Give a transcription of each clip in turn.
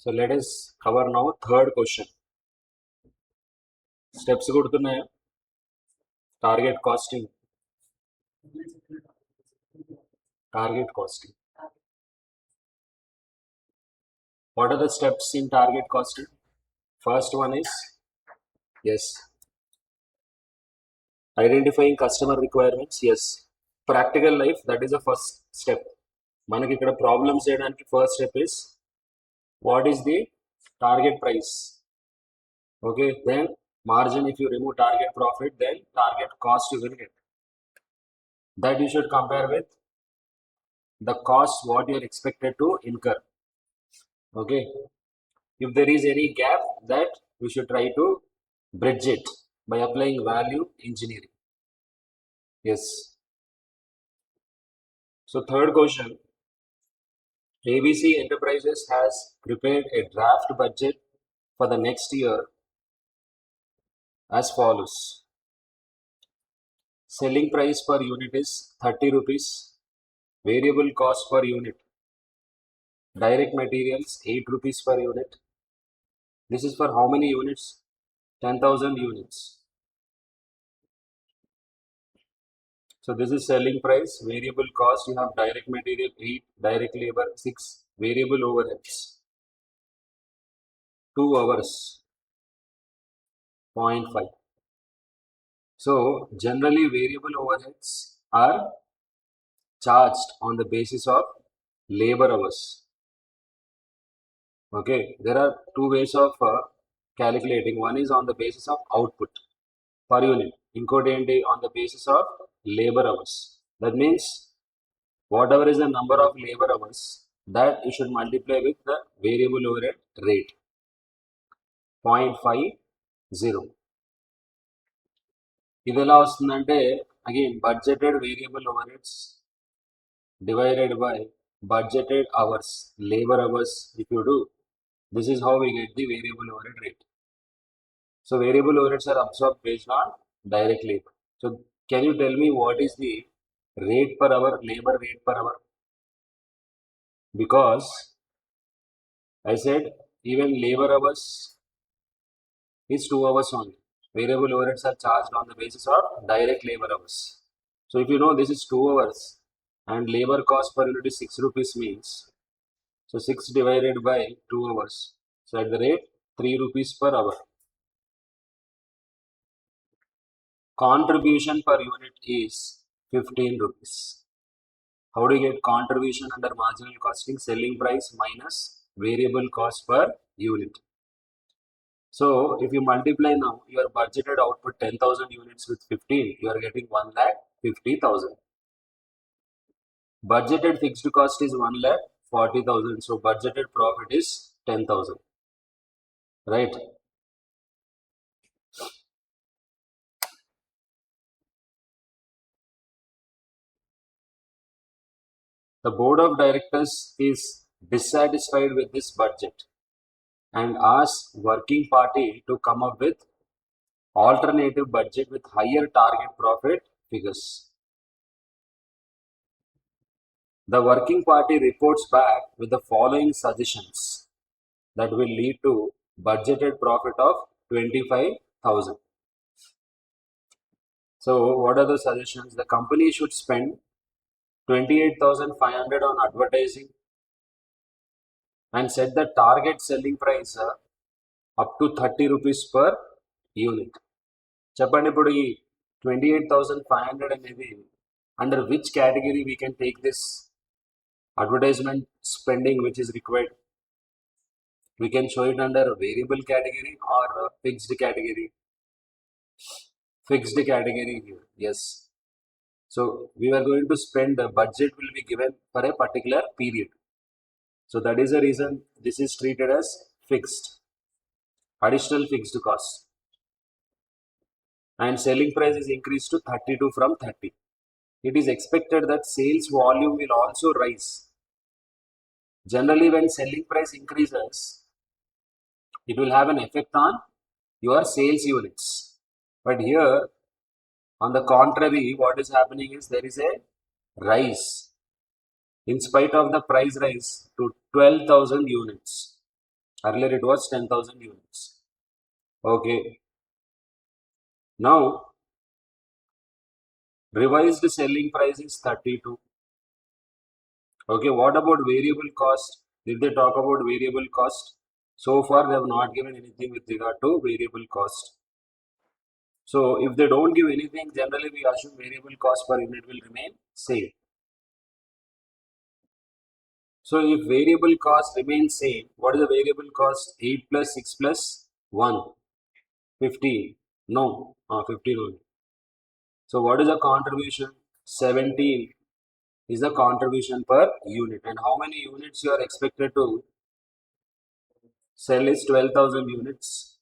So let us cover now third question. Steps గుర్తున్నాయా? Target costing. What are the steps in target costing? First one is, yes, identifying customer requirements. Yes, practical life, that is the first step. మనకి ఇక్కడ problems చేయడానికి first step is, what is the target price? Okay, then margin, if you remove target profit, then target cost you will get. That you should compare with the cost what you are expected to incur. Okay, if there is any gap, that we should try to bridge it by applying value engineering. Yes. So third question, ABC Enterprises has prepared a draft budget for the next year as follows. Selling price per unit is 30 rupees. Variable cost per unit, direct materials 8 rupees per unit. This is for how many units? 10,000 units. So this is selling price. Variable cost, you have direct material 8, direct labor 6, variable overheads 2 hours 0.5. So generally variable overheads are charged on the basis of labor hours. Okay, there are two ways of calculating. One is on the basis of output per unit, incode on the basis of labor hours. That means whatever is the number of labor hours, that you should multiply with the variable overhead rate 0.50. ఇది ఎలా వస్తుందంటే, again budgeted variable overheads divided by budgeted hours, labor hours. If you do, this is how we get the variable overhead rate. So variable overheads are absorbed based on direct labor. So can you tell me what is the rate per hour, labor rate per hour? Because I said even labor hours is 2 hours only. Variable overheads are charged on the basis of direct labor hours. So if you know this is 2 hours and labor cost per unit is 6 rupees means, so 6 divided by 2 hours. So at the rate 3 rupees per hour. Contribution per unit is 15 rupees. How do you get contribution under marginal costing? Selling price minus variable cost per unit. So if you multiply now your budgeted output 10,000 units with 15, you are getting 1,50,000. Budgeted fixed cost is 1,40,000. So budgeted profit is 10,000. Right? The board of directors is dissatisfied with this budget and asks working party to come up with alternative budget with higher target profit figures. The working party reports back with the following suggestions that will lead to budgeted profit of 25,000. So what are the suggestions? The company should spend 28,500 on advertising and set the target selling price up to 30 rupees per unit. చెప్పండి ఇప్పుడు ఈ 28,500 అనేది under which category we can take this advertisement spending which is required? We can show it under variable category or fixed category. Fixed category here, yes. So we are going to spend, the budget will be given for a particular period. So that is the reason this is treated as fixed, additional fixed cost. And selling price is increased to 32 from 30. It is expected that sales volume will also rise. Generally, when selling price increases, it will have an effect on your sales units. But here, on the contrary, what is happening is there is a rise in spite of the price rise to 12,000 units. Earlier it was 10,000 units. Okay. Now, revised selling price is 32. Okay, what about variable cost? Did they talk about variable cost? So far, they have not given anything with regard to variable cost. So, if they don't give anything, generally we assume variable cost per unit will remain same. So, if variable cost remains same, what is the variable cost? 8 plus 6 plus 1, 15. No, 15 only. So, what is the contribution? 17 is the contribution per unit. And how many units you are expected to sell is 12,000 units.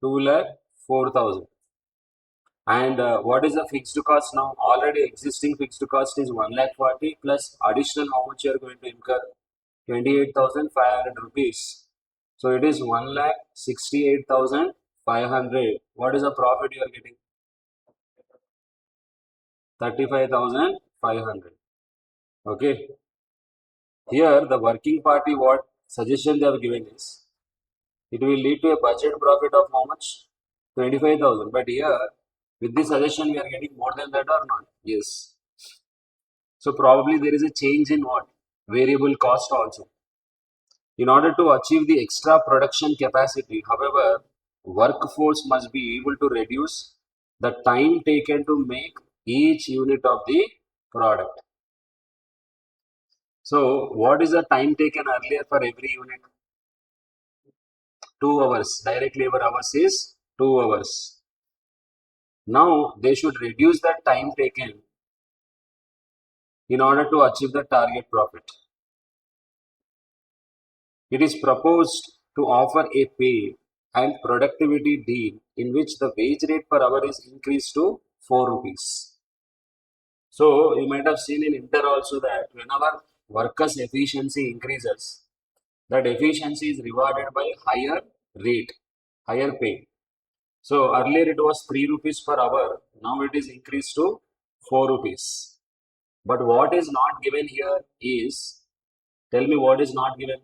2 lakh 4,000. And what is the fixed cost now? Already existing fixed cost is 1 lakh 40 plus additional how much you are going to incur? 28,500 rupees. So it is 1 lakh 68,500. What is the profit you are getting? 35,500. Okay. Here the working party what suggestion they have given is it will lead to a budget profit of how much? 25,000. But here with this suggestion we are getting more than that or not? Yes. So probably there is a change in what? Variable cost also. In order to achieve the extra production capacity, however, workforce must be able to reduce the time taken to make each unit of the product. So what is the time taken earlier for every unit? 2 hours. Direct labor hours is 2 hours. Now they should reduce the time taken in order to achieve the target profit. It is proposed to offer a pay and productivity deal in which the wage rate per hour is increased to 4 rupees. So you might have seen in Inter also that whenever workers' efficiency increases, that efficiency is rewarded by higher rate, higher pay. So earlier it was 3 rupees per hour, now it is increased to 4 rupees. But what is not given here is, tell me what is not given.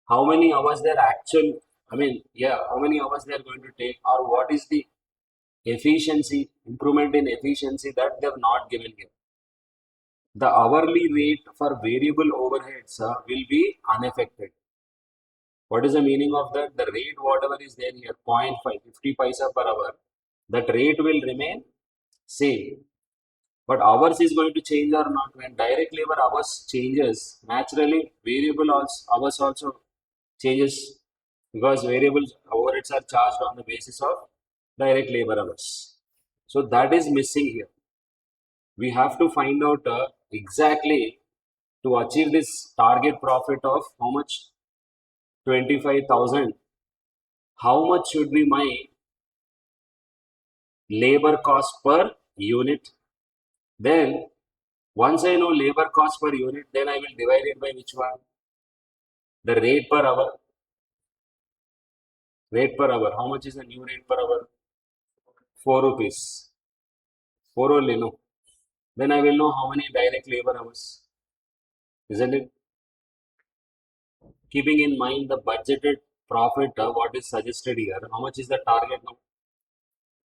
How many hours they're actual, how many hours they're going to take, or what is the efficiency, improvement in efficiency that they have not given here. The hourly rate for variable overheads will be unaffected. What is the meaning of that? The rate, whatever is there here, 0.5, 50 paisa per hour, that rate will remain same. But hours is going to change or not. When direct labor hours changes, naturally variable hours also changes because variable overheads are charged on the basis of direct labor hours. So that is missing here. We have to find out exactly to achieve this target profit of how much? 25,000. How much should be my labor cost per unit? Then once I know labor cost per unit, then I will divide it by which one? The rate per hour. Rate per hour. How much is the new rate per hour? 4 rupees. 4 only, no. Then I will know how many direct labor hours. Isn't it? Keeping in mind the budgeted profit, what is suggested here, how much is the target now?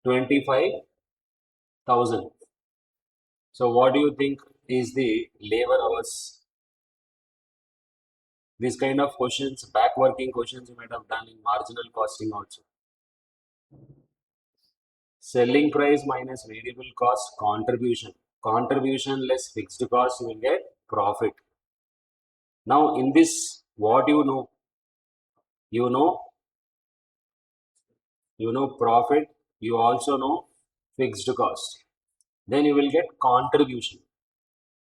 25,000. So what do you think is the labor hours? These kind of questions, back working questions you might have done in marginal costing also. Selling price minus variable cost contribution. Contribution less fixed cost, you will get profit. Now in this, what you know? You know profit, you also know fixed cost. Then you will get contribution.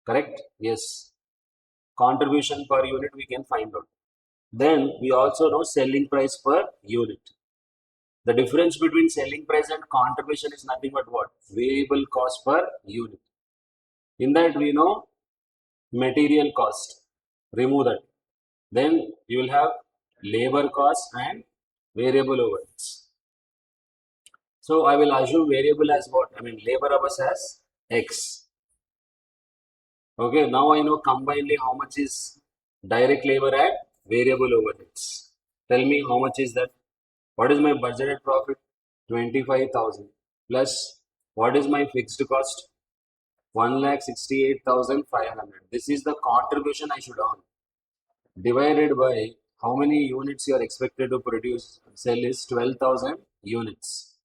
Correct? Yes. Contribution per unit we can find out. Then we also know selling price per unit. The difference between selling price and contribution is nothing but what? Variable cost per unit. In that we know material cost. Remove that. Then you will have labor cost and variable overheads. So I will assume variable as what? Labor hours as X. Okay, now I know combinedly how much is direct labor and variable overheads. Tell me how much is that? What is my budgeted profit? 25,000 plus what is my fixed cost? 1,68,500. This is the contribution I should earn. Divided by how many units you are expected to produce, sell is 12,000 units.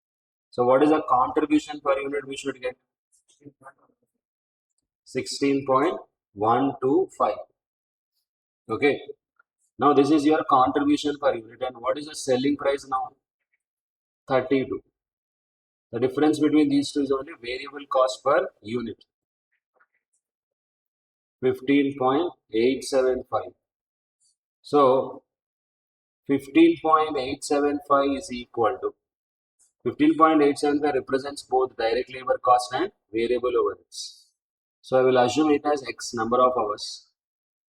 So what is the contribution per unit we should get? 16.125. Okay. Now this is your contribution per unit, and what is the selling price now? 32. The difference between these two is only variable cost per unit. 15.875. So 15.875 is equal to 15.875 represents both direct labor cost and variable overheads. So I will assume it as X number of hours.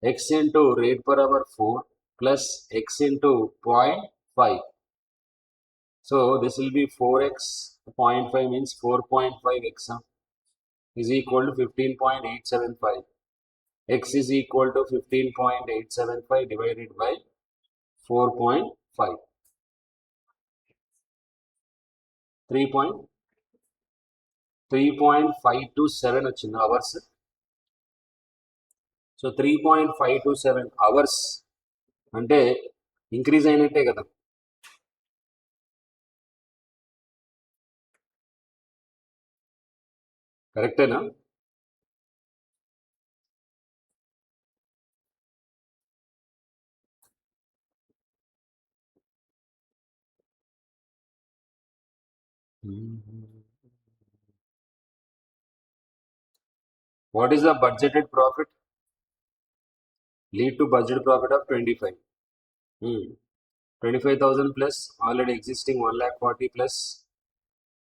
X into rate per hour 4 plus X into 0.5. So this will be 4x, 0.5 means 4.5x is equal to 15.875. X is equal to 15.875 divided by 4.5. 3.527 వచ్చింది hours. So 3.527 hours అంటే increase అయినట్టే కదా. కరెక్టేనా? What is the budgeted profit? Lead to budget profit of 25. 25,000 plus already existing 1,40,000 plus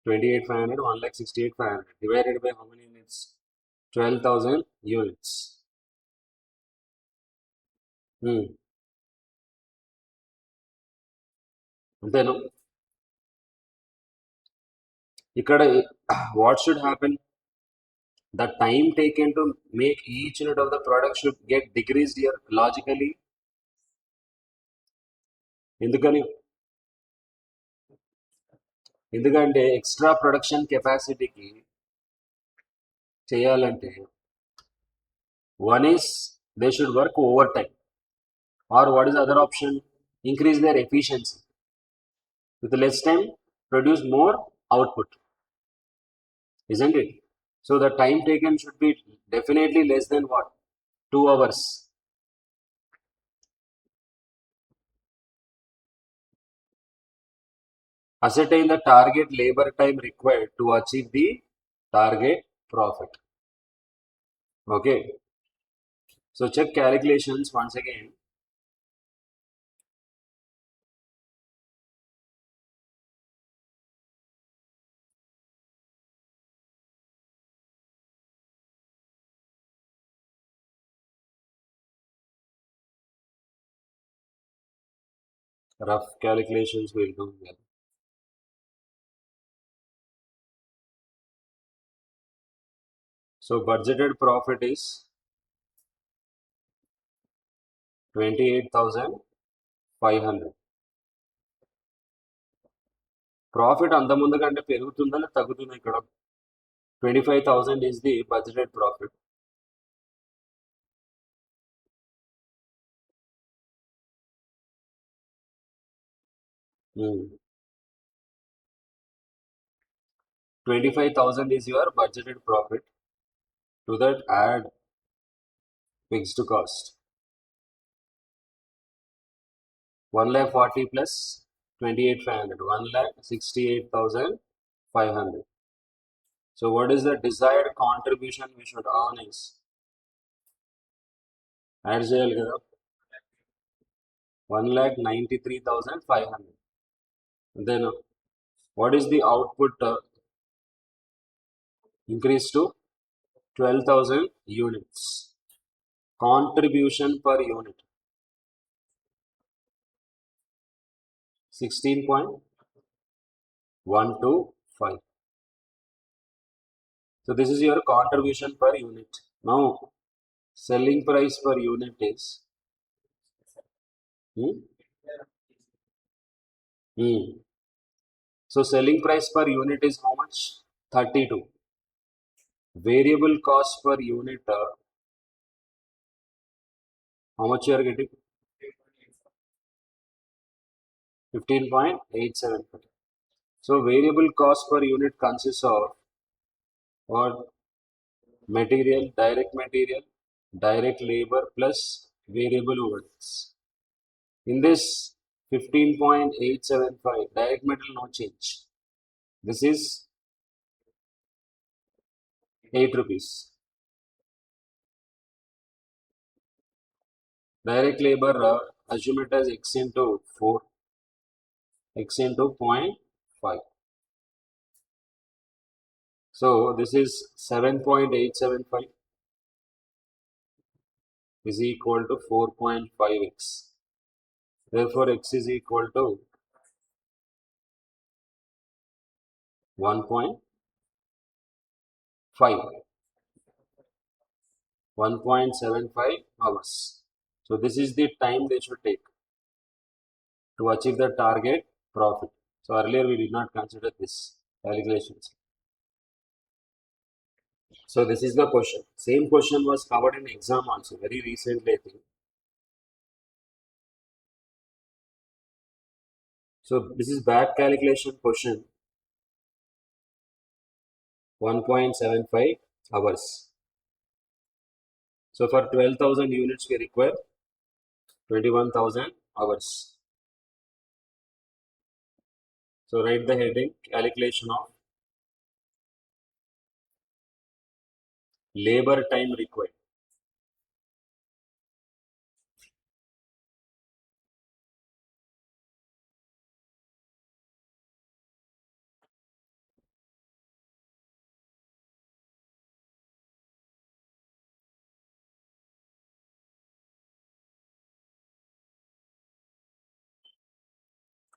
28,500, 1,68,500 divided by how many units? 12,000 units. అంతేనా? ఇక్కడ what should happen? The time taken to make each unit of the product should get decreased here logically. ఎందుకంటే extra production కెపాసిటీకి చేయాలంటే one is they should work overtime, or what is the other option? Increase their efficiency. With less time, produce more output, isn't it? So the time taken should be definitely less than what? 2 hours. Ascertain the target labor time required to achieve the target profit. Okay. So check calculations once again. Rough calculations will do well. So budgeted profit is 28,500. Profit అంత ముందు కంటే పెరుగుతుందా లేదా తగ్గుతుందా? ఇక్కడ 25,000 is the budgeted profit. Hmm. 25,000 is your budgeted profit. To that add fixed cost. 1,40,000 plus 28,500. 1,68,500. So what is the desired contribution we should earn is? Add చేయాలి కదా. 1,93,500. Then what is the output increase to 12,000 units. Contribution per unit 16.125. So this is your contribution per unit. Now selling price per unit is Hmm? Hmm. So selling price per unit is how much? 32. Variable cost per unit, how much you are getting? 15.875. So variable cost per unit consists of what? Material, direct labor plus variable overheads. In this 15.875, direct material no change. This is 8 rupees. Direct labor, assume it as x into 4, x into zero point 0.5. So this is 7.875 is equal to 4.5x. Therefore, x is equal to 1.5. 1.75 hours. So this is the time they should take to achieve the target profit. So earlier we did not consider this calculations. So this is the question. Same question was covered in exam also very recently, I think. So this is back calculation question 1.75 hours. So for 12,000 units we require 21,000 hours. So write the heading calculation of labor time required.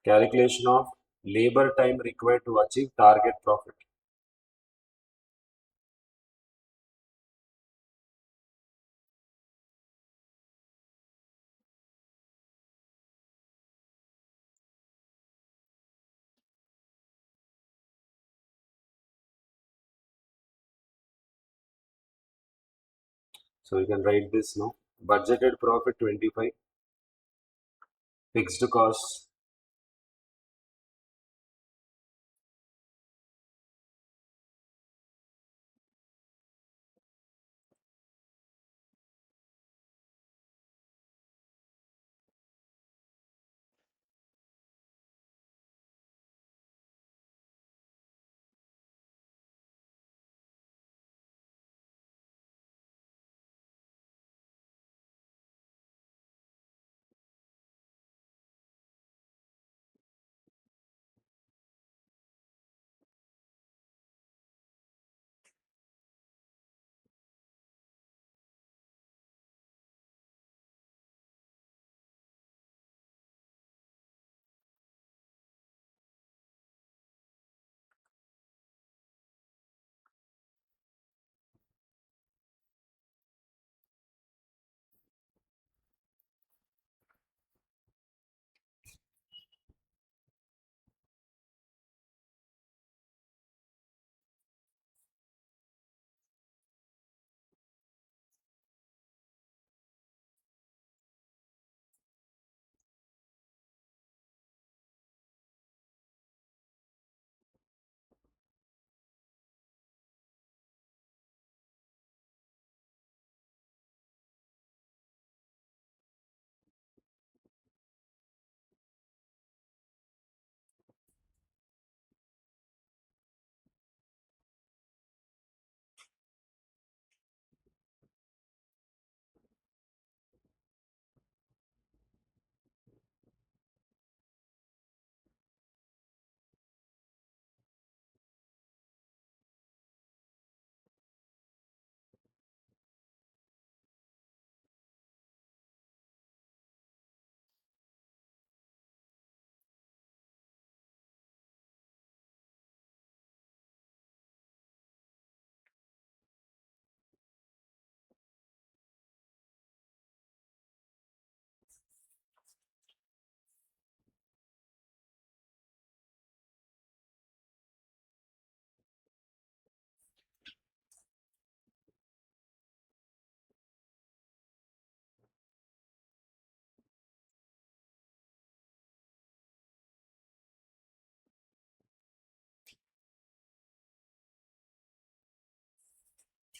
Calculation of labor time required to achieve target profit. So you can write this now. Budgeted profit 25, fixed cost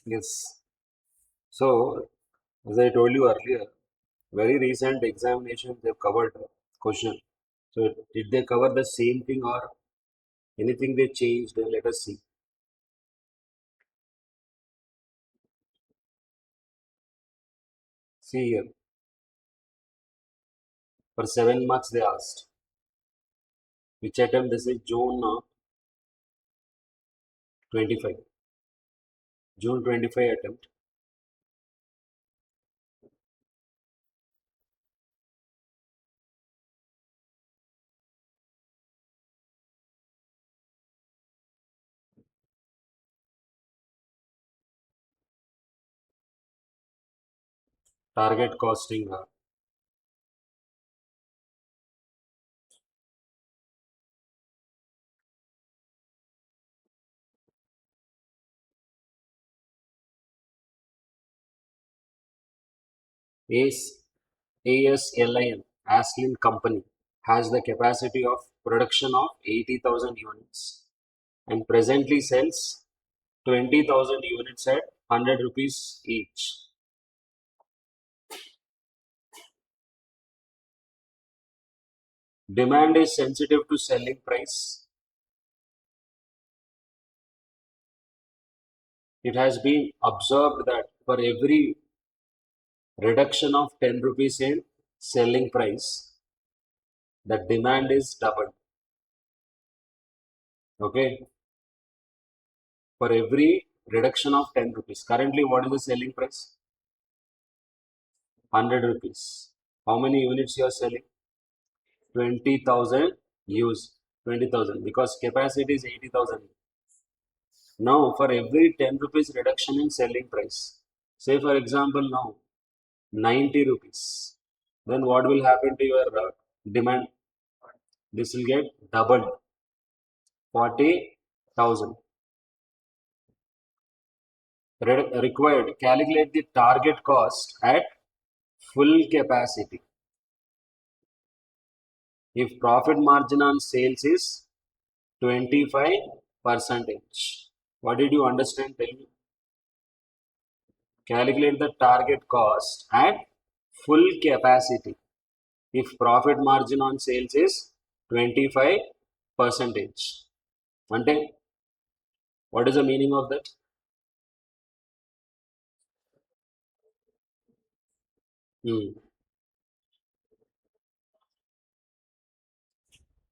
Yes. So, as I told you earlier, very recent examination they've covered question. So, did they cover the same thing or anything they changed? Let us see. See here, for 7 marks they asked. Which attempt? This is June 25. June 25 attempt. Target costing. ASLIN, Aslin Company, has the capacity of production of 80,000 units and presently sells 20,000 units at 100 rupees each. Demand is sensitive to selling price. It has been observed that for every reduction of 10 rupees in selling price, the demand is doubled. Okay, for every reduction of 10 rupees. Currently, what is the selling price? 100 rupees. How many units you are selling? 20,000 use. 20,000 because capacity is 80,000. Now, for every 10 rupees reduction in selling price, say for example, now 90 rupees, then what will happen to your demand? This will get doubled, 40,000. Required, calculate the target cost at full capacity. If profit margin on sales is 25 percentage. What did you understand? Tell me. Calculate the target cost at full capacity. If profit margin on sales is 25 percentage. Ante, what is the meaning of that? Hmm.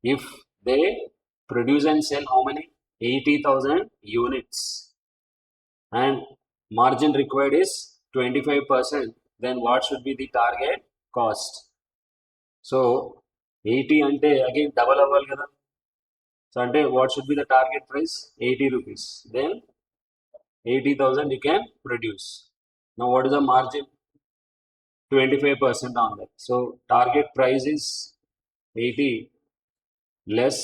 If they produce and sell how many? 80,000 units and margin required is 25%, then what should be the target cost? So 80 ante again double అవ్వాలి కదా. So ante what should be the target price? 80 rupees. Then 80,000 you can produce. Now what is the margin? 25% on that. So target price is 80 less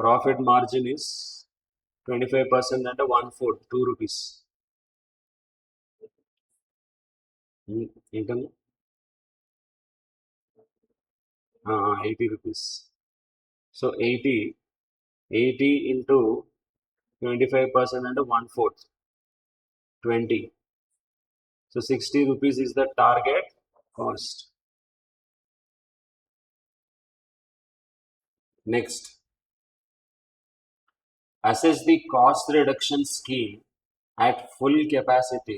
profit margin is 25% అంటే 1/4 2 rupees. ఏంటన్నా 80 rupees. So 80 into 25% అంటే 1/4 20. So 60 rupees is the target cost. Next, assess the cost reduction scheme at full capacity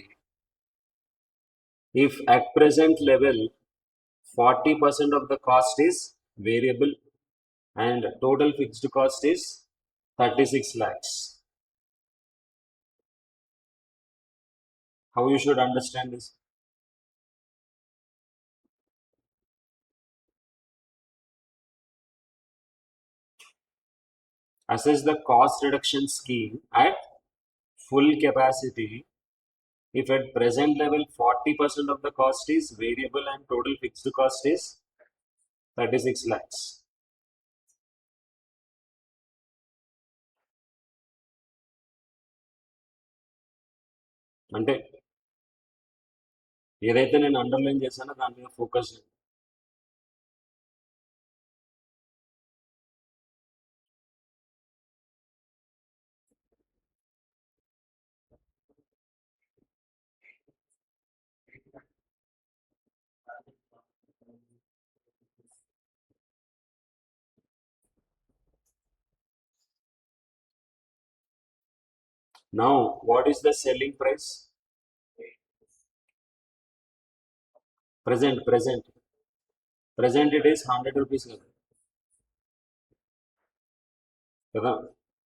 if at present level 40% of the cost is variable and total fixed cost is 36 lakhs. How you should understand this? Assess the cost reduction scheme at full capacity if at present level 40% of the cost is variable and total fixed cost is 36 lakhs. అంటే ఏదైతే నేను underline చేశానో దాని మీద focus Now what is the selling price? Present it is 100 rupees కదా.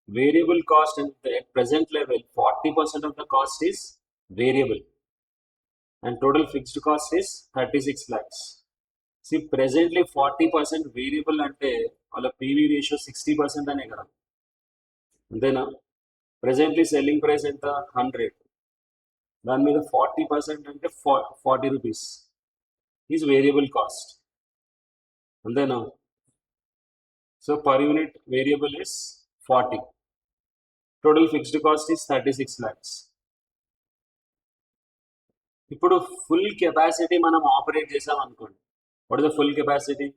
Variable cost at present level 40% of the cost is variable and total fixed cost is 36 lakhs. See, presently 40% variable అంటే వాళ్ళ PV ratio 60% అనే కదా, అంతేనా? Presently selling price ఎంత 100, దాని మీద 40% అంటే 40 రూపీస్ ఈజ్ వేరియబుల్ కాస్ట్, అంతేనా? So per unit variable is 40, total fixed cost is 36 lakhs. ఇప్పుడు ఫుల్ కెపాసిటీ మనం ఆపరేట్ చేసాం అనుకోండి. What is the full capacity?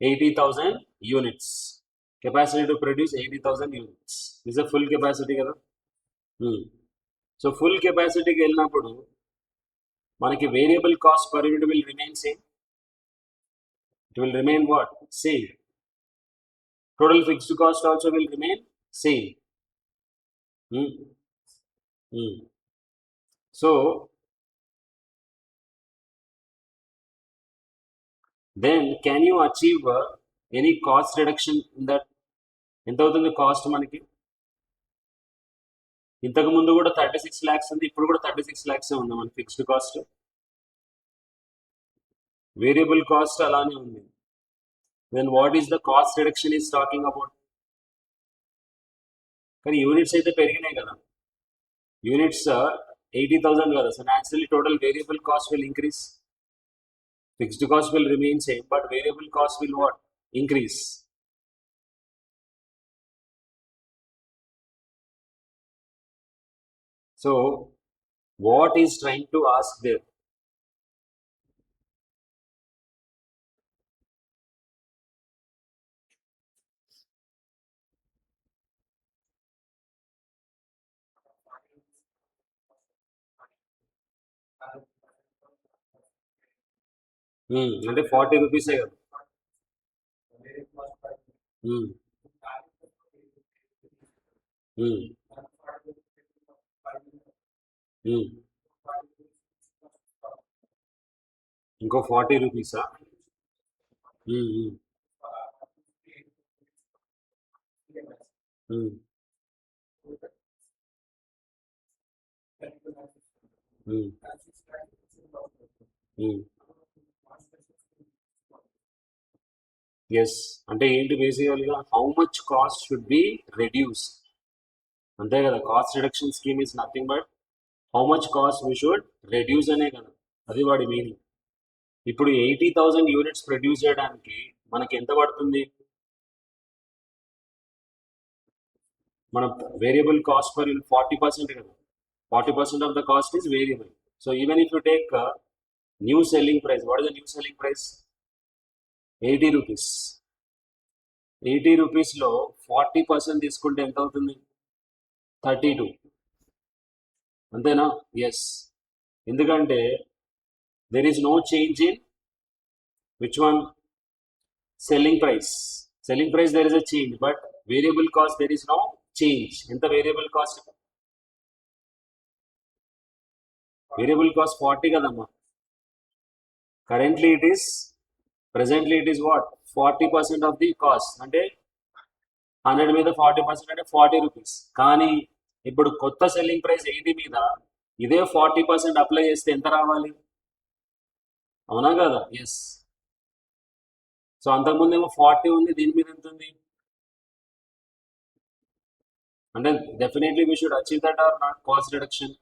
80,000 units. Capacity to produce 80,000 units. This is a full capacity కదా. So full కెపాసిటీకి వెళ్ళినప్పుడు మనకి variable cost per unit will remain same. It will remain what? Same. Total fixed cost also will remain same. So then can you achieve any cost reduction in that? ఎంత అవుతుంది cost మనకి? ఇంతకు ముందు కూడా 36 lakhs ఉంది, ఇప్పుడు కూడా 36 lakhs ఉంది మన ఫిక్స్డ్ కాస్ట్. వేరియబుల్ కాస్ట్ అలానే ఉంది. Then what is the cost reduction is talking about? కానీ యూనిట్స్ అయితే పెరిగినాయి కదా, యూనిట్స్ 80,000 కదా. So naturally total variable cost will increase. Fixed cost will remain same, but variable cost will what? Increase. So, what is trying to ask there? అంటే 40 రూపీసే కదా. ఇంకో 40 రూపీసా? Yes, అంటే ఏంటి బేసికల్గా how much cost should be reduce, అంతే కదా. Cost reduction scheme is nothing but how much cost we should reduce అనే కదా, అది వాడి మీనింగ్. ఇప్పుడు 80,000 యూనిట్స్ ప్రొడ్యూస్ చేయడానికి మనకి ఎంత పడుతుంది? మన వేరియబుల్ కాస్ట్ పర్ యూనిట్ 40% కదా. 40% of the cost is variable. So even if you take new selling price, what is the new selling price? 80 rupees. 80 రూపీస్లో 40% తీసుకుంటే ఎంత అవుతుంది? 32, అంతేనా? ఎస్, ఎందుకంటే there is no change in which one? Selling price. Selling price there is a change, but variable cost there is no change. ఎంత variable cost? Variable cost 40 కదమ్మా. Currently it is, presently it is what? 40% of the cost, అంటే 100 మీద 40% అంటే 40 rupees. కానీ ఇప్పుడు కొత్త selling price 80 మీద ఇదే 40% అప్లై చేస్తే ఎంత రావాలి? అవునా కదా? ఎస్. సో అంతకుముందు ఏమో 40 ఉంది, దీని మీద ఎంత ఉంది? అంటే definitely we should achieve that or not cost reduction.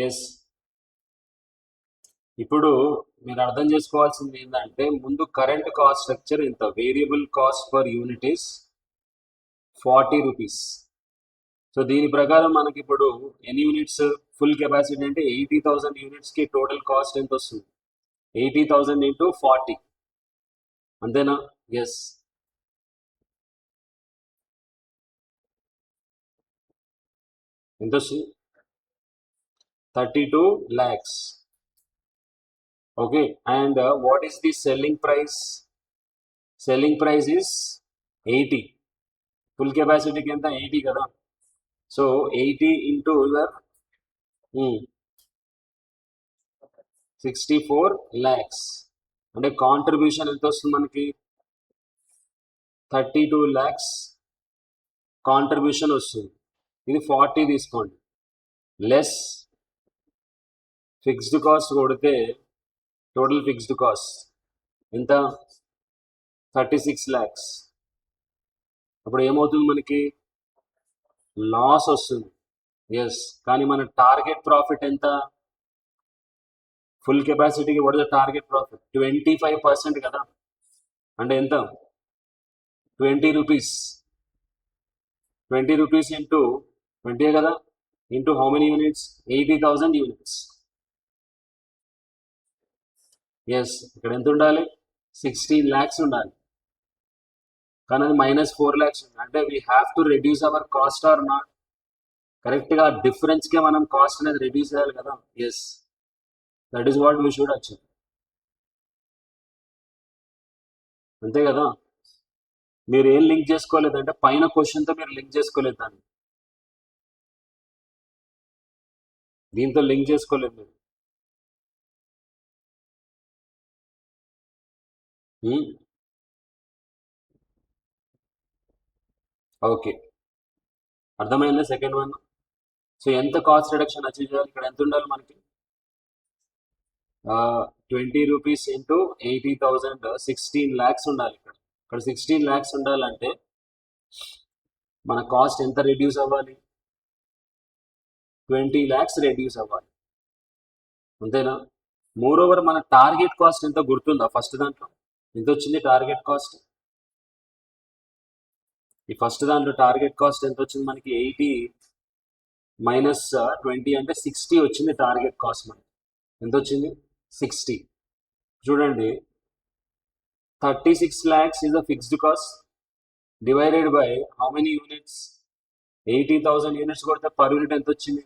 Yes. ఇప్పుడు మీరు అర్థం చేసుకోవాల్సింది ఏంటంటే, ముందు కరెంట్ కాస్ట్ స్ట్రక్చర్ ఇంత, variable cost per unit is 40 rupees. So దీని ప్రకారం మనకి ఇప్పుడు ఎన్ని యూనిట్స్ ఫుల్ కెపాసిటీ అంటే 80,000 యూనిట్స్కి టోటల్ కాస్ట్ ఎంత వస్తుంది? 80,000 ఇంటూ 40, అంతేనా? ఎస్. ఎంత వస్తుంది? 32 lakhs. Okay, and what is the selling price? Selling price is 80. Full capacity కి ఎంత? 80 కదా. సో 80 ఇంటూ యువర్ 64 lakhs అంటే కాంట్రిబ్యూషన్ ఎంత వస్తుంది మనకి 32 lakhs కాంట్రిబ్యూషన్ వస్తుంది. ఇది 40 తీసుకోండి, లెస్ ఫిక్స్డ్ కాస్ట్ కొడితే టోటల్ ఫిక్స్డ్ కాస్ట్ ఎంత 36 lakhs. అప్పుడు ఏమవుతుంది మనకి లాస్ వస్తుంది. ఎస్, కానీ మన టార్గెట్ ప్రాఫిట్ ఎంత? ఫుల్ కెపాసిటీకి what is the target profit? 25% కదా, అంటే ఎంత 20 రూపీస్. 20 రూపీస్ ఇంటూ 20 కదా, into how many units? 80,000 units. Yes, ఇక్కడ ఎంత ఉండాలి? 16 lakhs ఉండాలి, కానీ అది -4 lakhs ఉంది. అంటే we have to reduce our cost or not? కరెక్ట్గా డిఫరెన్స్కే మనం కాస్ట్ అనేది రెడ్యూస్ చేయాలి కదా. Yes, that is what we should achieve. అంతే కదా. మీరు ఏం లింక్ చేసుకోలేదంటే పైన క్వశ్చన్తో మీరు లింక్ చేసుకోలేదు, దాన్ని దీంతో లింక్ చేసుకోలేదు మీరు. ఓకే, అర్థమైందా సెకండ్ వన్? సో ఎంత కాస్ట్ రిడక్షన్ అచీవ్ చేయాలి? ఇక్కడ ఎంత ఉండాలి మనకి? 20 రూపీస్ ఇంటూ 80,000, 16 lakhs ఉండాలి. ఇక్కడ 16 lakhs ఉండాలంటే మన కాస్ట్ ఎంత రెడ్యూస్ అవ్వాలి? 20 lakhs రెడ్యూస్ అవ్వాలి, అంతేనా? మోర్ ఓవర్ మన టార్గెట్ కాస్ట్ ఎంత గుర్తుందా? ఫస్ట్ దాంట్లో ఎంత వచ్చింది టార్గెట్ కాస్ట్? ఈ ఫస్ట్ దాంట్లో టార్గెట్ కాస్ట్ ఎంత వచ్చింది మనకి? 80 మైనస్ 20 అంటే 60 వచ్చింది టార్గెట్ కాస్ట్ మనకి. ఎంత వచ్చింది? 60. చూడండి, 36 lakhs is a fixed cost divided by how many units? 80,000 units కొడితే పర్ యూనిట్ ఎంత వచ్చింది?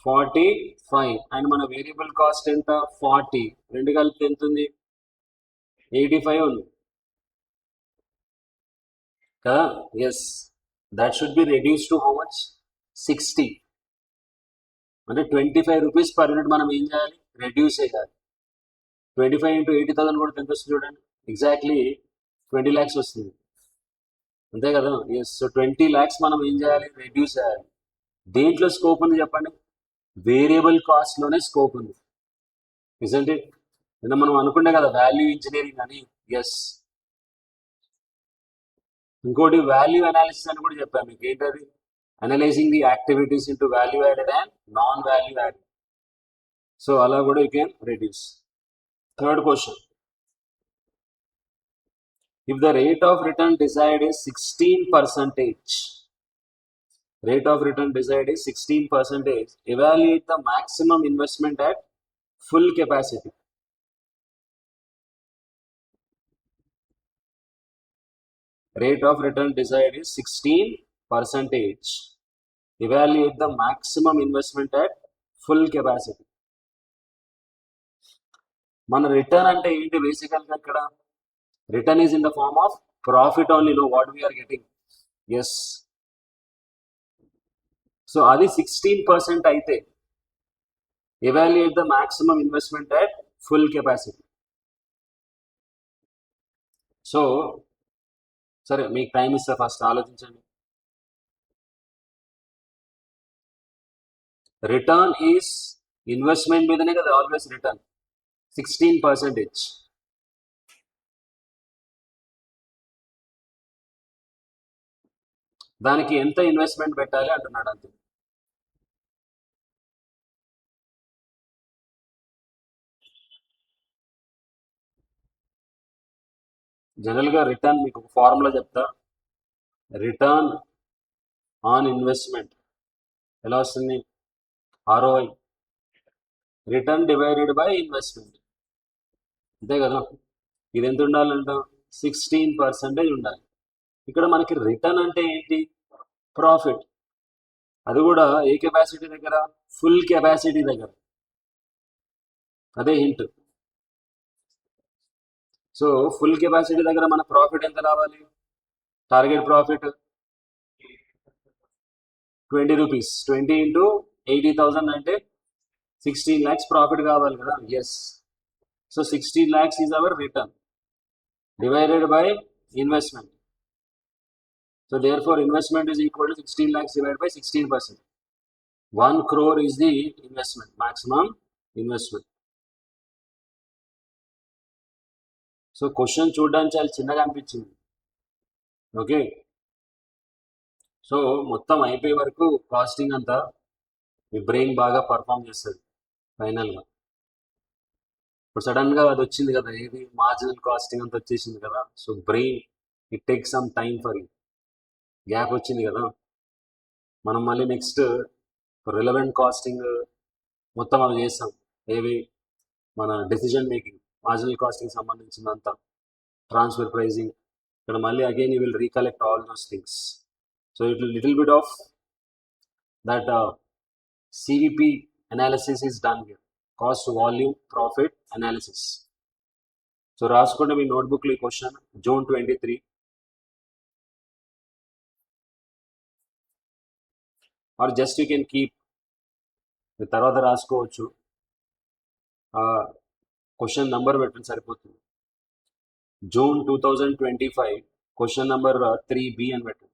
45. అండ్ మన వేరియబుల్ కాస్ట్ ఎంత? 40. రెండు కలిపితే ఎంత ఉంది? 85 ఉంది కదా. Yes, that should be reduce to how much? 60. అంటే 25 రూపీస్ పర్ యూనిట్ మనం ఏం చేయాలి? రెడ్యూస్ చేయాలి. 25 ఇంటూ 80,000 కూడా ఎంత వస్తుంది చూడండి, ఎగ్జాక్ట్లీ 20 lakhs వస్తుంది, అంతే కదా. ఎస్, సో 20 lakhs మనం ఏం చేయాలి? రెడ్యూస్ చేయాలి. దేంట్లో స్కోప్ ఉంది చెప్పండి? వేరియబుల్ కాస్ట్లోనే స్కోప్ ఉంది, ఇజంట్ ఇట్? నిన్న మనం అనుకుంటే కదా వాల్యూ ఇంజనీరింగ్ అని. ఎస్, ఇంకోటి వాల్యూ అనాలిసిస్ అని కూడా చెప్పాను మీకు. ఏంటది? Analysing the activities into value added and non value added. So అలా కూడా you can reduce. Third question, if the rate of return desired is 16%, rate of return desired is 16%, evaluate the maximum investment at full capacity. Rate of return desired is 16%, evaluate the maximum investment at full capacity. మన return అంటే ఏంటి బేసికల్గా? ఇక్కడ return is in the form of profit only, no what we're getting. Yes, so అది 16% అయితే evaluate the maximum investment at full capacity. So సరే, మీకు time ఇస్తా, ఫస్ట్ ఆలోచించండి. రిటర్న్ ఈజ్ ఇన్వెస్ట్మెంట్ మీదనే కదా ఆల్వేస్ రిటర్న్. 16%, దానికి ఎంత ఇన్వెస్ట్మెంట్ పెట్టాలి అంటున్నాడు అంతే. జనరల్గా రిటర్న్ మీకు ఒక ఫార్ములా చెప్తా. రిటర్న్ ఆన్ ఇన్వెస్ట్మెంట్ ఎలా వస్తుంది? ROI, return divided by investment, అంతే కదా. ఇది ఎంత ఉండాలంట? 16% ఉండాలి. ఇక్కడ మనకి రిటర్న్ అంటే ఏంటి? ప్రాఫిట్. అది కూడా ఏ కెపాసిటీ దగ్గర? ఫుల్ కెపాసిటీ దగ్గర. అదే హింట్. సో ఫుల్ కెపాసిటీ దగ్గర మన ప్రాఫిట్ ఎంత రావాలి? Target profit 20 rupees. 20 into 80,000 అంటే 16 lakhs profit కావాలి కదా. Yes. So 16 lakhs is our return divided by investment. So therefore investment is equal to 16 lakhs divided by 16%. 1 crore is the investment, maximum investment. So question చూడడానికి చాలా చిన్నగా అనిపించింది. Okay, so మొత్తం అయిపోయే వరకు కాస్టింగ్ అంతా మీ బ్రెయిన్ బాగా పర్ఫామ్ చేస్తుంది ఫైనల్గా. ఇప్పుడు సడన్గా అది వచ్చింది కదా, ఏది మార్జినల్ కాస్టింగ్ అంతా వచ్చేసింది కదా. So brain it take some time for you, gap వచ్చింది కదా. మనం మళ్ళీ నెక్స్ట్ రిలవెంట్ కాస్టింగ్ మొత్తం అవి చేస్తాం. ఏవి మన డెసిజన్ మేకింగ్, మార్జినల్ కాస్టింగ్ సంబంధించినంత, ట్రాన్స్ఫర్ ప్రైజింగ్. ఇక్కడ మళ్ళీ again you will recollect all those things. So it little bit of that CVP analysis is done here, cost volume profit analysis. So రాసుకుంటే మీ నోట్బుక్లో ఈ question June 23, or just you can keep, తర్వాత రాసుకోవచ్చు. Question number పెట్టండి సరిపోతుంది. June 2025 question number 3B అని పెట్టండి.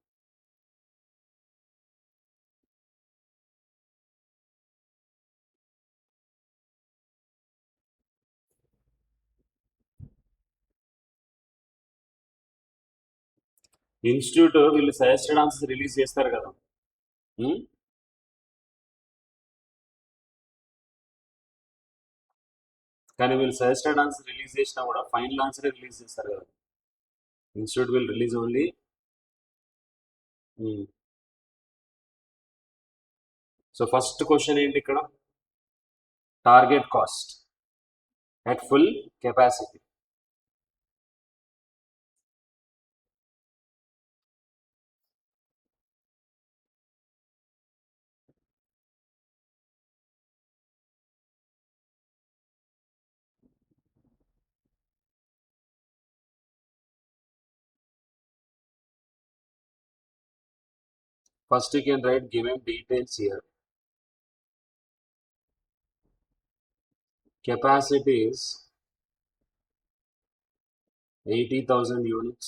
ఇన్స్టిట్యూట్ వీళ్ళు సజెస్టెడ్ ఆన్సర్స్ రిలీజ్ చేస్తారు కదా. కానీ వీళ్ళు సజెస్టెడ్ ఆన్సర్ రిలీజ్ చేసినా కూడా ఫైనల్ ఆన్సర్ రిలీజ్ చేస్తారు కదా. Institute will release only. So first question ఏంటి ఇక్కడ, target cost at full capacity. First you can write given details here. Capacity is 80,000 units.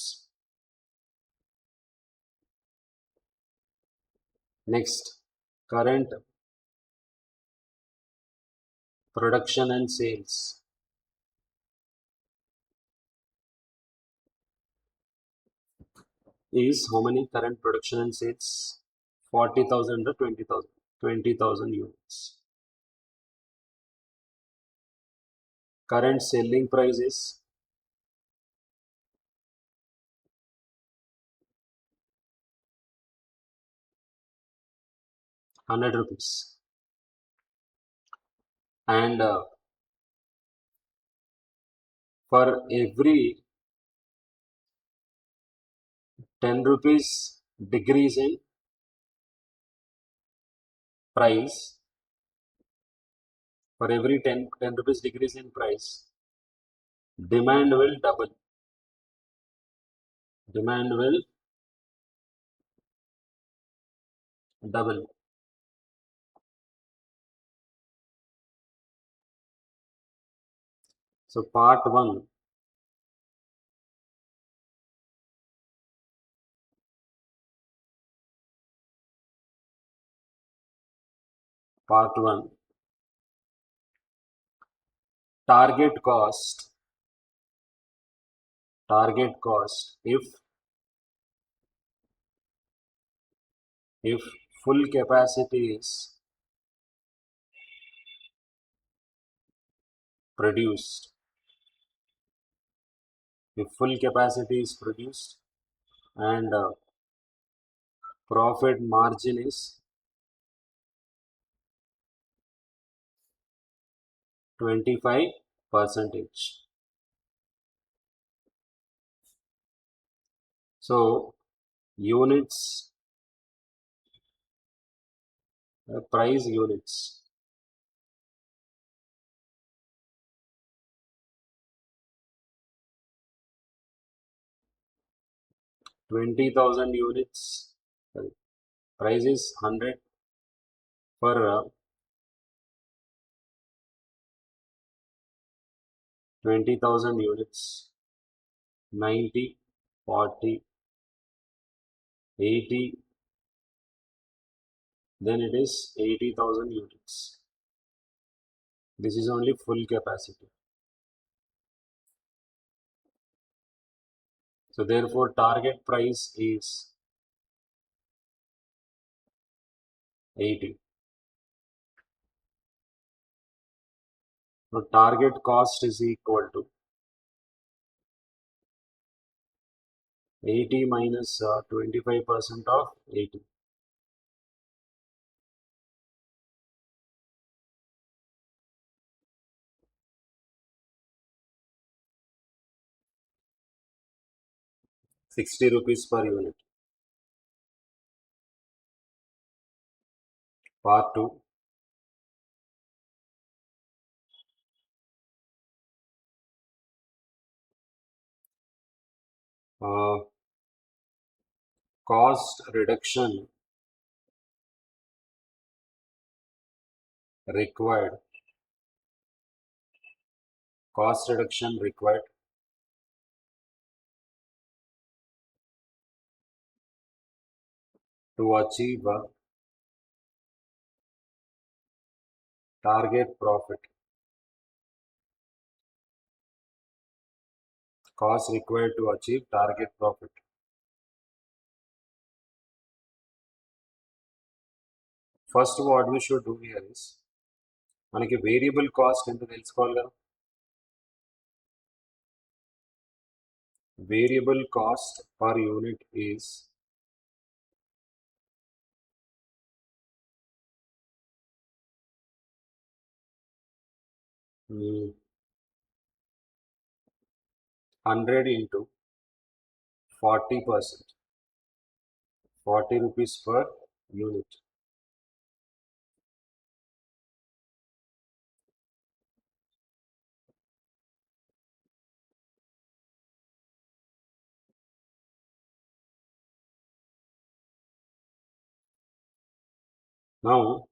Next, current production and sales is how many? Current production and sales 40,000 to 20,000, 20,000 units. Current selling price is 100 rupees. And for every 10 rupees decrease in price, for every 10 rupees decrease in price, demand will double. Demand will double. So part 1, target cost if full capacity is produced. If full capacity is produced and profit margin is 25%. So units, price units, 20,000 units. Price is 100 for 20,000 units. 90, 40, 80, then it is 80,000 units. This is only full capacity. So therefore target price is 80. So target cost is equal to 80 minus 25% of 80. ₹60 per unit. Part 2. Cost reduction required. Cost reduction required to achieve a target profit. Cost required to achieve target profit. First what we should do here is మనకి variable cost ఎంత తెలుసుకోవాలి కదా. Variable cost per unit is hmm, 100 into 40%, 40 rupees per unit. Now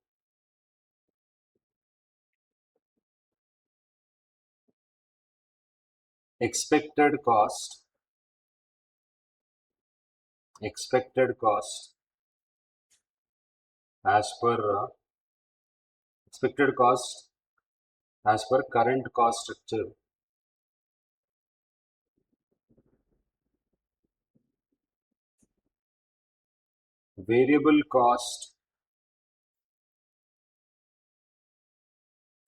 expected cost as per expected cost as per current cost structure variable cost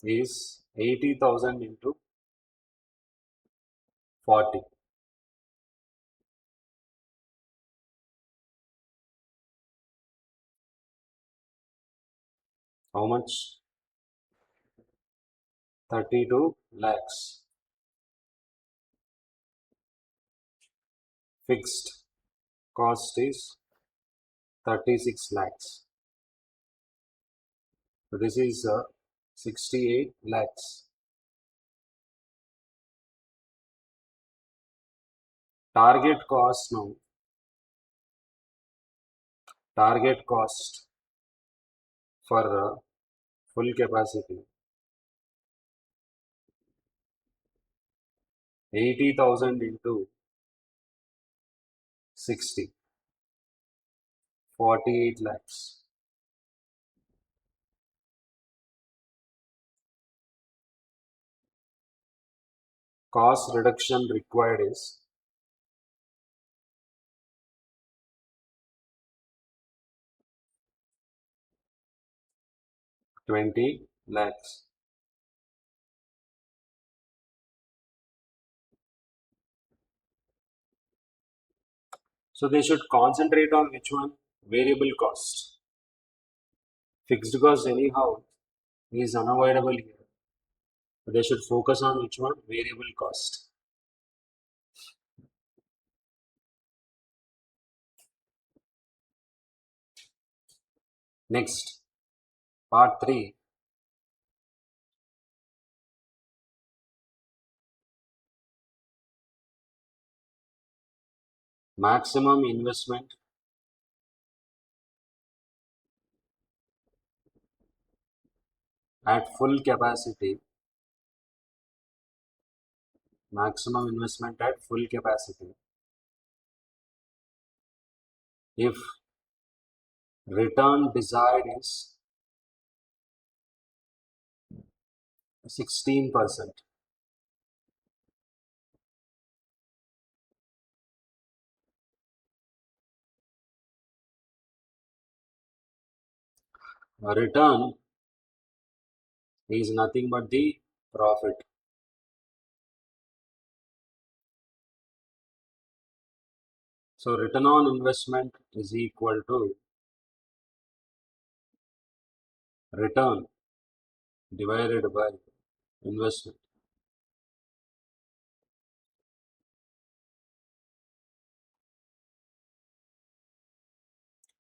is 80,000 into 40. How much? 32 lakhs. Fixed cost is 36 lakhs. So this is 68 lakhs. Target cost now. Target cost for full capacity 80,000 into 60, 48 lakhs. Cost reduction required is 20 lakhs. So they should concentrate on which one? Variable cost. Fixed cost anyhow is unavoidable here. They should focus on which one? Variable cost. Next, part 3. maximum investment at full capacity, maximum investment at full capacity if return desired is 16%. A return is nothing but the profit. So return on investment is equal to return divided by investment.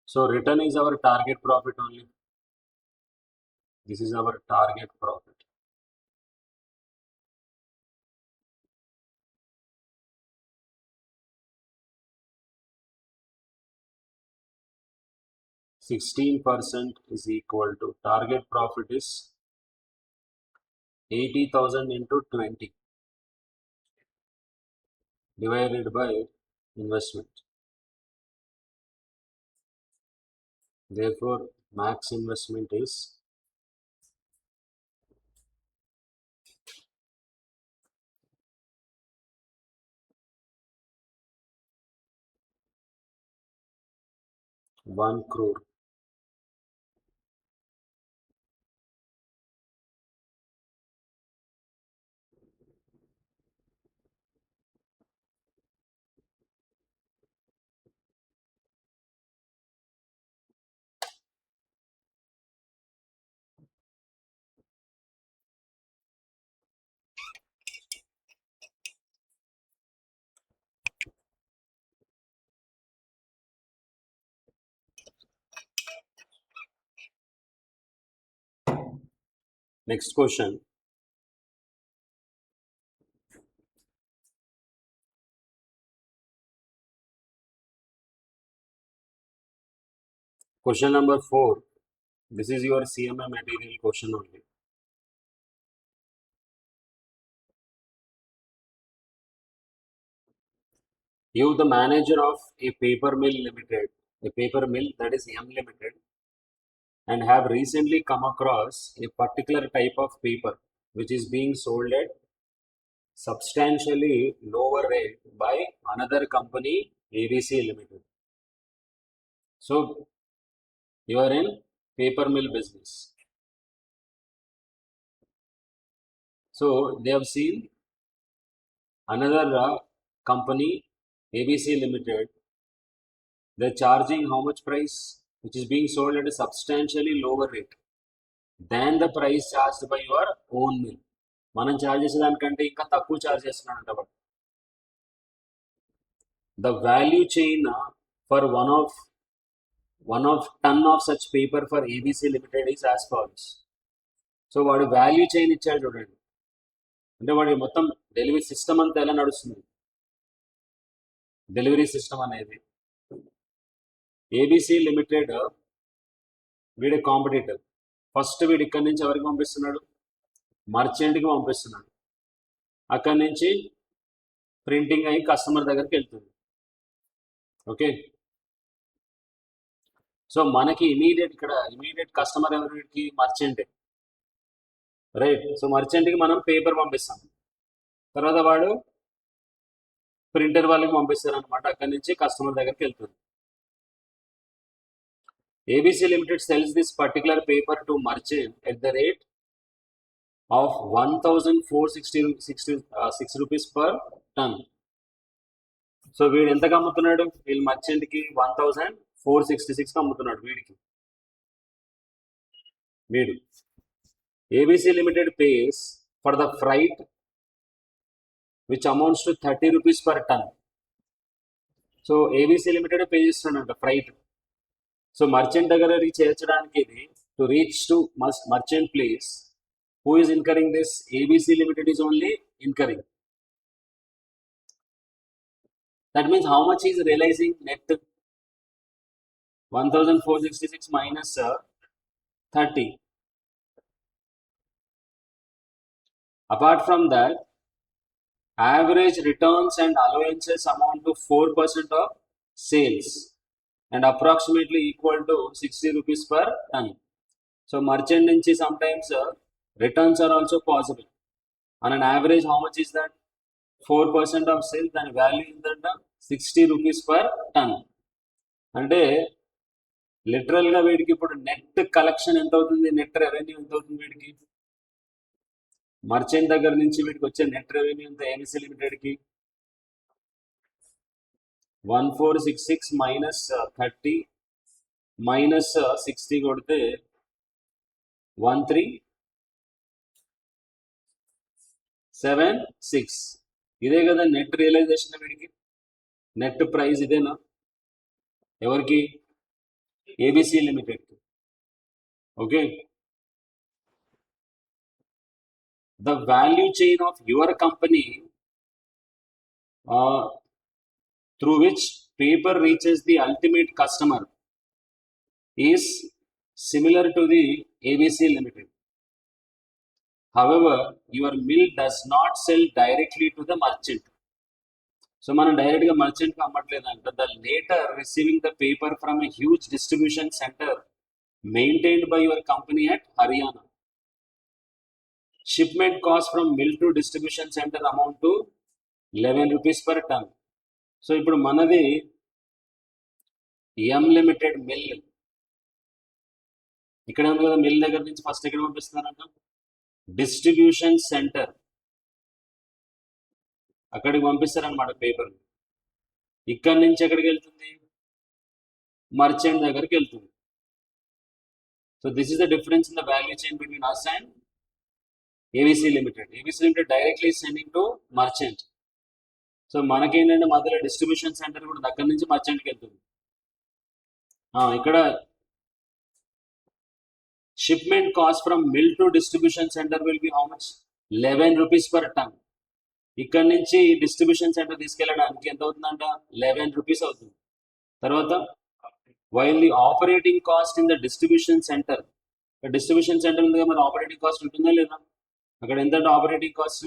So return is our target profit only. This is our target profit. %16 is equal to target profit is 80,000 into 20 divided by investment. Therefore, max investment is 1 crore. Next question. Question number 4. This is your CMA material question only. You, the manager of a paper mill limited, a paper mill that is M limited, and have recently come across a particular type of paper which is being sold at substantially lower rate by another company, ABC limited. So you are in paper mill business. So they have seen another company, ABC limited, they're charging how much price, which is being sold at a substantially lower rate than the price charged by your own mill. మనం charge చేసే దానికంటే ఇంకా తక్కువ charge చేస్తున్నాడంట వాడు. The value chain for one of ton of such paper for ABC limited is as follows. So వాడు value chain ఇచ్చాడు చూడండి, అంటే వాడి మొత్తం డెలివరీ సిస్టమ్ అంతా ఎలా నడుస్తుంది, డెలివరీ సిస్టమ్ అనేది ABC లిమిటెడ్ వీడి కాంపిటీటర్. ఫస్ట్ వీడు ఇక్కడి నుంచి ఎవరికి పంపిస్తున్నాడు, మర్చెంట్కి పంపిస్తున్నాడు. అక్కడి నుంచి ప్రింటింగ్ అయ్యి కస్టమర్ దగ్గరికి వెళ్తుంది. ఓకే, సో మనకి ఇమీడియట్ కస్టమర్ ఎవరికి, మర్చెంటే, రైట్. సో మర్చెంట్కి మనం పేపర్ పంపిస్తాం, తర్వాత వాడు ప్రింటర్ వాళ్ళకి పంపిస్తారు అనమాట. అక్కడి నుంచి కస్టమర్ దగ్గరికి వెళ్తుంది. ABC Limited sells this particular paper to merchant at the rate of 1,466 rupees per ton. So వీడు ఎంతకు అమ్ముతున్నాడు, వీళ్ళు మర్చెంట్కి 1,466 అమ్ముతున్నాడు వీడు. ABC Limited pays for the freight which amounts to 30 rupees per ton. So ABC Limited pay చేస్తున్నాడంట freight. So merchant దగ్గరికి చేర్చడానికి ఇది, to reach to merchant place, who is incurring this, ABC Limited is only incurring. That means how much is realizing net? 1466 minus 30. Apart from that, average returns and allowances amount to 4% of sales and approximately equal to 60 rupees per ton. So merchant nunchi sometimes returns are also possible. On an average, how much is that? 4% of sales, then value is that 60 rupees per ton. అంటే లిటరల్గా వీడికి ఇప్పుడు net collection ఎంత అవుతుంది, net revenue ఎంత అవుతుంది వీడికి? Merchant దగ్గర నుంచి వీడికి వచ్చే నెట్ రెవెన్యూ ఎంత ఏబిసి లిమిటెడ్కి? 1466 మైనస్ 30 మైనస్ 60 కొడితే 1376. ఇదే కదా నెట్ రియలైజేషన్ వీడికి, నెట్ ప్రైస్ ఇదేనా ఎవరికి? ABC limited. Okay, the value chain of your company through which paper reaches the ultimate customer is similar to the ABC Limited. However, your mill does not sell directly to the merchant. So, మనం డైరెక్ట్గా మర్చెంట్కి అమ్మట్లేదంట. The later receiving the paper from a huge distribution center maintained by your company at Haryana. Shipment cost from mill to distribution center amount to 11 rupees per ton. So ఇప్పుడు మనది ఎం limited mill. ఇక్కడ ఉంది కదా, mill దగ్గర నుంచి first ఎక్కడ పంపిస్తున్నారంట? Distribution centre. అక్కడికి పంపిస్తారనమాట paper. ఇక్కడ నుంచి ఎక్కడికి వెళ్తుంది? మర్చెంట్ దగ్గరికి వెళ్తుంది. So this is the difference in the value chain between us and ABC limited. ABC limited directly sending to merchant. So మనకేంటంటే మధ్యలో డిస్ట్రిబ్యూషన్ సెంటర్ కూడా దగ్గర నుంచి మర్చెంట్కి వెళ్తుంది. ఇక్కడ shipment cost from mill to distribution centre will be how much? 11 rupees per ton. ఇక్కడ నుంచి డిస్ట్రిబ్యూషన్ సెంటర్ తీసుకెళ్ళడానికి ఎంత అవుతుందంట? 11 రూపీస్ అవుతుంది. తర్వాత while the operating cost in the distribution centre. Distribution centre ఉంది కదా, మరి ఆపరేటింగ్ కాస్ట్ ఉంటుందా లేదా? అక్కడ ఎంత operating cost?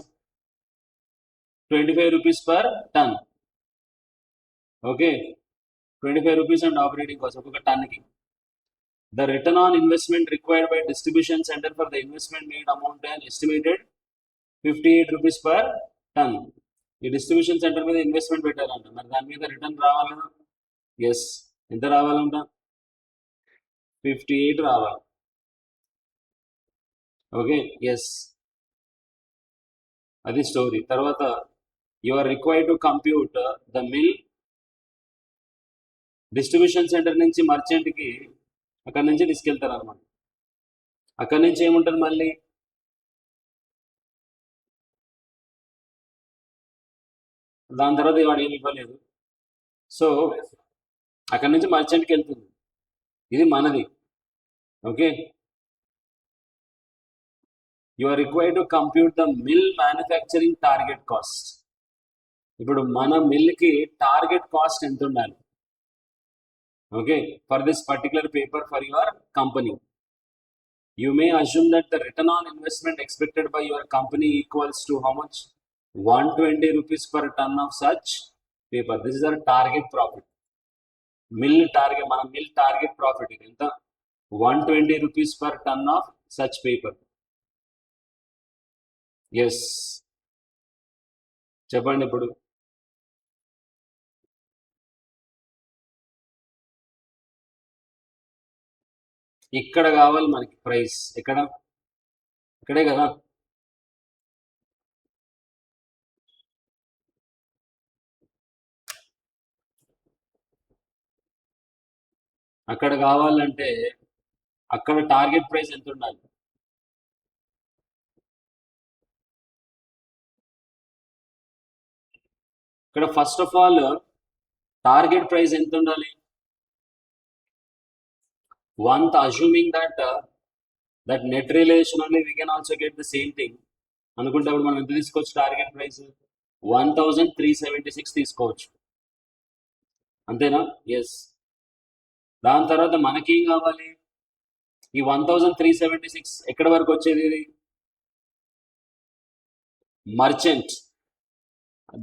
25 rupees per ton. Okay, 25 rupees and operating cost ఒక్కొక్క టన్కి. The return on investment required by distribution centre for the investment made amount and estimated 58 rupees per ton. ఈ డిస్ట్రిబ్యూషన్ సెంటర్ మీద investment పెట్టాలంట, మరి దాని మీద return రావాలి కదా. ఎస్, ఎంత రావాలంట? 58 రావాలి. ఓకే, ఎస్, అది స్టోరీ. తర్వాత you are required to compute the mill distribution centre నుంచి మర్చెంట్కి అక్కడి నుంచి తీసుకెళ్తారు అనమాట. అక్కడి నుంచి ఏముంటుంది మళ్ళీ? దాని తర్వాత వాడు ఏమి ఇవ్వలేదు. సో అక్కడి నుంచి మర్చెంట్కి వెళ్తుంది. ఇది మనది. Okay, you are required to compute the mill manufacturing target cost. ఇప్పుడు మన మిల్కి టార్గెట్ కాస్ట్ ఎంత ఉండాలి? Okay, for this particular paper for your company, you may assume that the return on investment expected by your company equals to how much? 120 rupees per ton of such paper. This is our target profit. Mill target, మన mill target profit ఇది ఎంత? 120 rupees per ton of such paper. Yes, చెప్పండి ఇప్పుడు. ఇక్కడ కావాలి మనకి price. ఎక్కడ? ఇక్కడే కదా. అక్కడ కావాలంటే అక్కడ టార్గెట్ ప్రైస్ ఎంత ఉండాలి? ఇక్కడ first of all target price ఎంత ఉండాలి? One assuming that that net realization only we can also get the same thing అనుకుంటే అప్పుడు మనం ఎంత తీసుకోవచ్చు? టార్గెట్ ప్రైస్ 1376 తీసుకోవచ్చు. అంతేనా? ఎస్. దాని తర్వాత మనకేం కావాలి? ఈ 1376 ఎక్కడి వరకు వచ్చేది? ఇది merchant,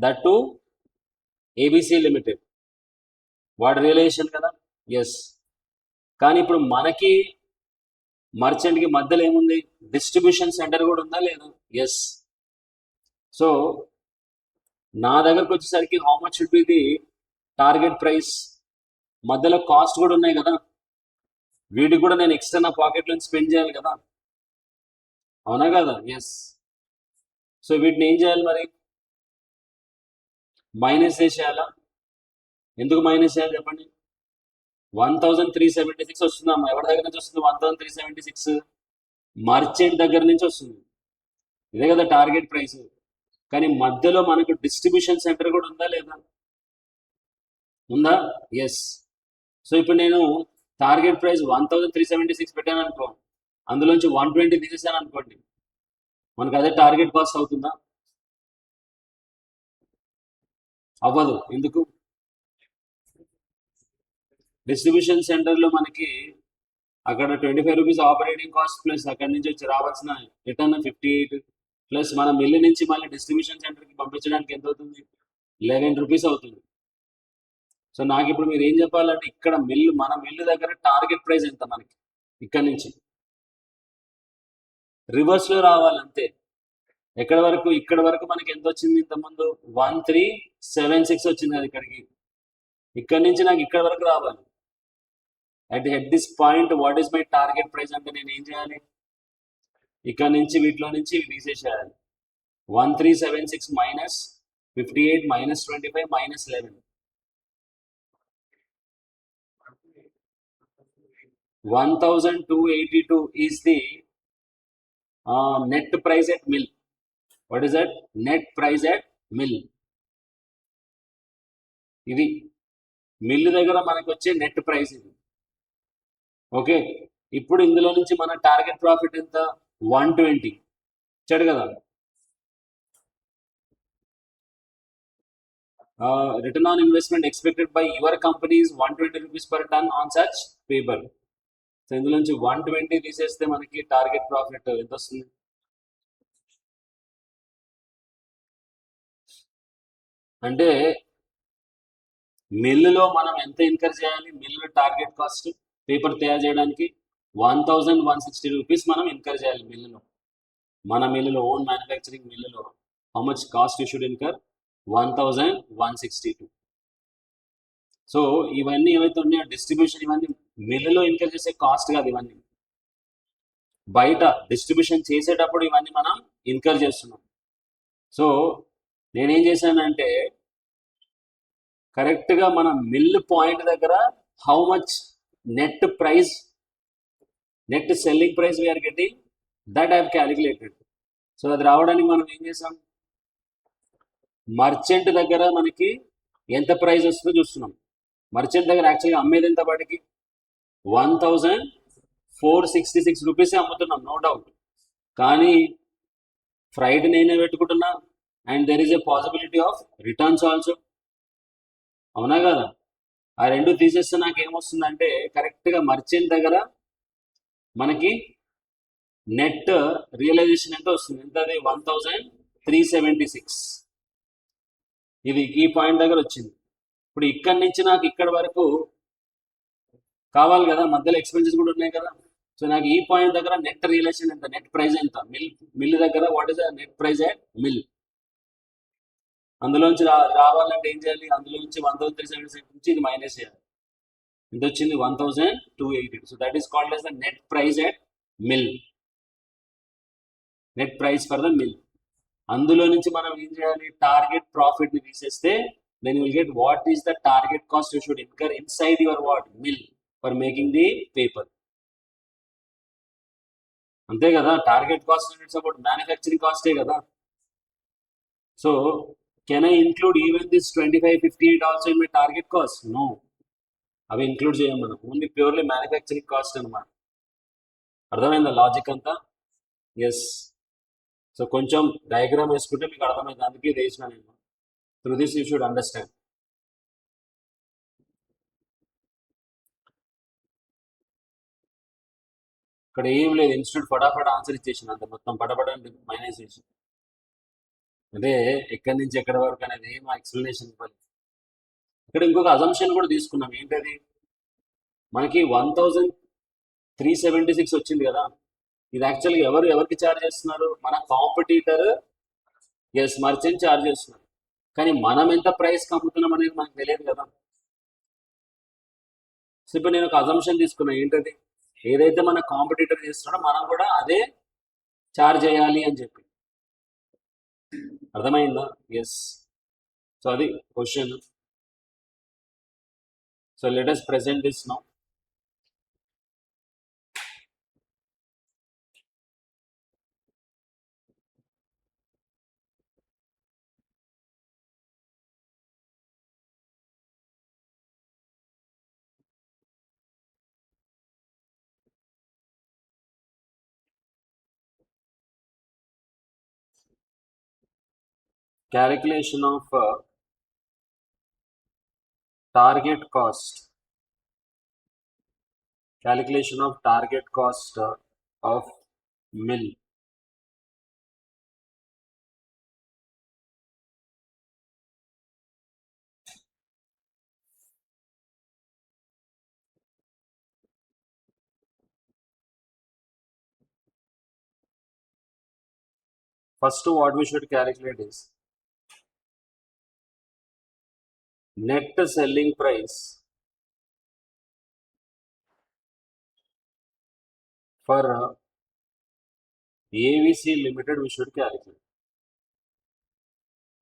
that to ABC limited, వాడి రియలైజేషన్ కదా. ఎస్. కానీ ఇప్పుడు మనకి మర్చెంట్కి మధ్యలో ఏముంది? డిస్ట్రిబ్యూషన్ సెంటర్ కూడా ఉందా లేదా? ఎస్. సో నా దగ్గరకు వచ్చేసరికి how much should be the target price? మధ్యలో కాస్ట్ కూడా ఉన్నాయి కదా, వీటికి కూడా నేను ఎక్స్ట్రా నా పాకెట్ నుంచి స్పెండ్ చేయాలి కదా, అవునా కదా? ఎస్. సో వీటిని ఏం చేయాలి మరి? మైనస్ చేసేయాలా? ఎందుకు మైనస్ చేయాలి చెప్పండి? 1376 వస్తుందమ్మా. ఎవరి దగ్గర నుంచి వస్తుంది 1376? మర్చెంట్ దగ్గర నుంచి వస్తుంది. ఇదే కదా టార్గెట్ ప్రైస్. కానీ మధ్యలో మనకు డిస్ట్రిబ్యూషన్ సెంటర్ కూడా ఉందా లేదా? ఉందా? ఎస్. సో ఇప్పుడు నేను టార్గెట్ ప్రైస్ 1376 పెట్టాను అనుకో, అందులోంచి 120 తీసేసాను అనుకోండి, మనకు అదే టార్గెట్ కాస్ట్ అవుతుందా? అవ్వదు. ఎందుకు? డిస్ట్రిబ్యూషన్ సెంటర్లో మనకి అక్కడ 25 రూపీస్ ఆపరేటింగ్ కాస్ట్ ప్లస్ అక్కడ నుంచి వచ్చి రావాల్సిన రిటర్న్ 58 ప్లస్ మన మిల్లు నుంచి మళ్ళీ డిస్ట్రిబ్యూషన్ సెంటర్కి పంపించడానికి ఎంత అవుతుంది? 11 రూపీస్ అవుతుంది. సో నాకు ఇప్పుడు మీరు ఏం చెప్పాలంటే ఇక్కడ మన మిల్లు దగ్గర టార్గెట్ ప్రైస్ ఎంత మనకి? ఇక్కడ నుంచి రివర్స్లో రావాలంతే. ఎక్కడ వరకు? ఇక్కడ వరకు మనకి ఎంత వచ్చింది ఇంతకుముందు? 1376 వచ్చింది అది ఇక్కడికి. ఇక్కడ నుంచి నాకు ఇక్కడ వరకు రావాలి. At this point what is my target price అంటే నేను ఏం చేయాలి? ఇక్కడ నుంచి వీటిలో నుంచి తీసేసేయాలి. 1376 minus 58 minus 25 minus 11. 1282 is the net price at mill. What is that? Net price at mill. ఇది మిల్లు దగ్గర మనకు వచ్చే నెట్ ప్రైస్ ఇది. ఓకే. ఇప్పుడు ఇందులో నుంచి మన టార్గెట్ ప్రాఫిట్ ఎంత? 120 ఇచ్చాడు కదా. Return on investment expected by your company is 120 rupees per ton on such paper. So ఇందులో నుంచి 120 తీసేస్తే మనకి టార్గెట్ ప్రాఫిట్ ఎంత వస్తుంది? అంటే మిల్లులో మనం ఎంత ఇన్కర్ చేయాలి? మిల్లు టార్గెట్ కాస్ట్ పేపర్ తయారు చేయడానికి 1160 రూపీస్ మనం ఇన్కర్ చేయాలి మిల్లులో. మన మిల్లులో ఓన్ మ్యానుఫ్యాక్చరింగ్ మిల్లులో how much cost you should incur? 1162. So ఇవన్నీ ఏవైతే ఉన్నాయో డిస్ట్రిబ్యూషన్, ఇవన్నీ మిల్లులో ఇన్కర్ చేసే కాస్ట్ కాదు, ఇవన్నీ బయట డిస్ట్రిబ్యూషన్ చేసేటప్పుడు ఇవన్నీ మనం ఇన్కర్ చేస్తున్నాం. సో నేనేం చేశానంటే కరెక్ట్గా మన మిల్ పాయింట్ దగ్గర how much net price, net selling price we're getting, that I have calculated. So అది రావడానికి మనం ఏం చేసాం? మర్చెంట్ దగ్గర మనకి ఎంత ప్రైస్ వస్తుందో చూస్తున్నాం. మర్చెంట్ దగ్గర యాక్చువల్గా అమ్మేది ఎంత వాటికి? 1466 రూపీసే అమ్ముతున్నాం, నో డౌట్. కానీ ఫ్రైట్ నేనే పెట్టుకుంటున్నా and there is a possibility of returns also, అవునా కదా? ఆ రెండు తీసేస్తే నాకు ఏమొస్తుందంటే కరెక్ట్గా మర్చెంట్ దగ్గర మనకి నెట్ రియలైజేషన్ ఎంత వస్తుంది? ఎంత? అది 1376. ఇది ఈ పాయింట్ దగ్గర వచ్చింది. ఇప్పుడు ఇక్కడి నుంచి నాకు ఇక్కడ వరకు కావాలి కదా, మధ్యలో ఎక్స్పెన్సెస్ కూడా ఉన్నాయి కదా. సో నాకు ఈ పాయింట్ దగ్గర నెట్ రియలైజేషన్ ఎంత? నెట్ ప్రైస్ ఎంత? మిల్ దగ్గర what is the net price at mill? అందులోంచి రావాలంటే ఏం చేయాలి? అందులోంచి 1376 నుంచి ఇది మైనస్ చేయాలి. ఎంత వచ్చింది? 1280. So that is called as the net price at mill, net price for the mill. అందులో నుంచి మనం ఏం చేయాలి? టార్గెట్ ప్రాఫిట్ ని తీసేస్తే then you will get what is the target cost you should incur inside your what mill for making the paper. అంతే కదా? Target cost it's about manufacturing కాస్టే కదా. So can I include even this 2558 also in my target cost? No, అవి include చేయం మనం. Only purely manufacturing cost అనమాట. అర్థమైందా logic అంతా? ఎస్. సో కొంచెం డయాగ్రామ్ వేసుకుంటే మీకు అర్థమైంది, అందుకే ఇది వేసిన నేను. Through this you should understand. ఇక్కడ ఏం లేదు, ఇన్స్టిట్యూట్ ఫటాఫట్ ఆన్సర్ ఇచ్చేసింది అంత మొత్తం పటపట మైనస్ చేసి. అదే ఎక్కడి నుంచి ఎక్కడి వరకు అనేది మా ఎక్స్ప్లెనేషన్ ఇవ్వాలి. ఇక్కడ ఇంకొక అజంప్షన్ కూడా తీసుకున్నాం, ఏంటది, మనకి 1376 వచ్చింది కదా, ఇది యాక్చువల్గా ఎవరికి ఛార్జ్ చేస్తున్నారు, మన కాంపిటీటర్, ఎస్ మర్చెంట్ ఛార్జ్ చేస్తున్నారు. కానీ మనం ఎంత ప్రైస్కి అమ్ముతున్నాం అనేది మనకు తెలియదు కదా. సో ఇప్పుడు నేను ఒక అజంప్షన్ తీసుకున్నా, ఏంటది, ఏదైతే మన కాంపిటీటర్ చేస్తున్నాడో మనం కూడా అదే ఛార్జ్ చేయాలి అని చెప్పి. అర్థమైందా? ఎస్. సో అది question. So let us present this now. Calculation of target cost. Calculation of target cost of mill. First, what we should calculate is net selling price for ABC Limited. We should calculate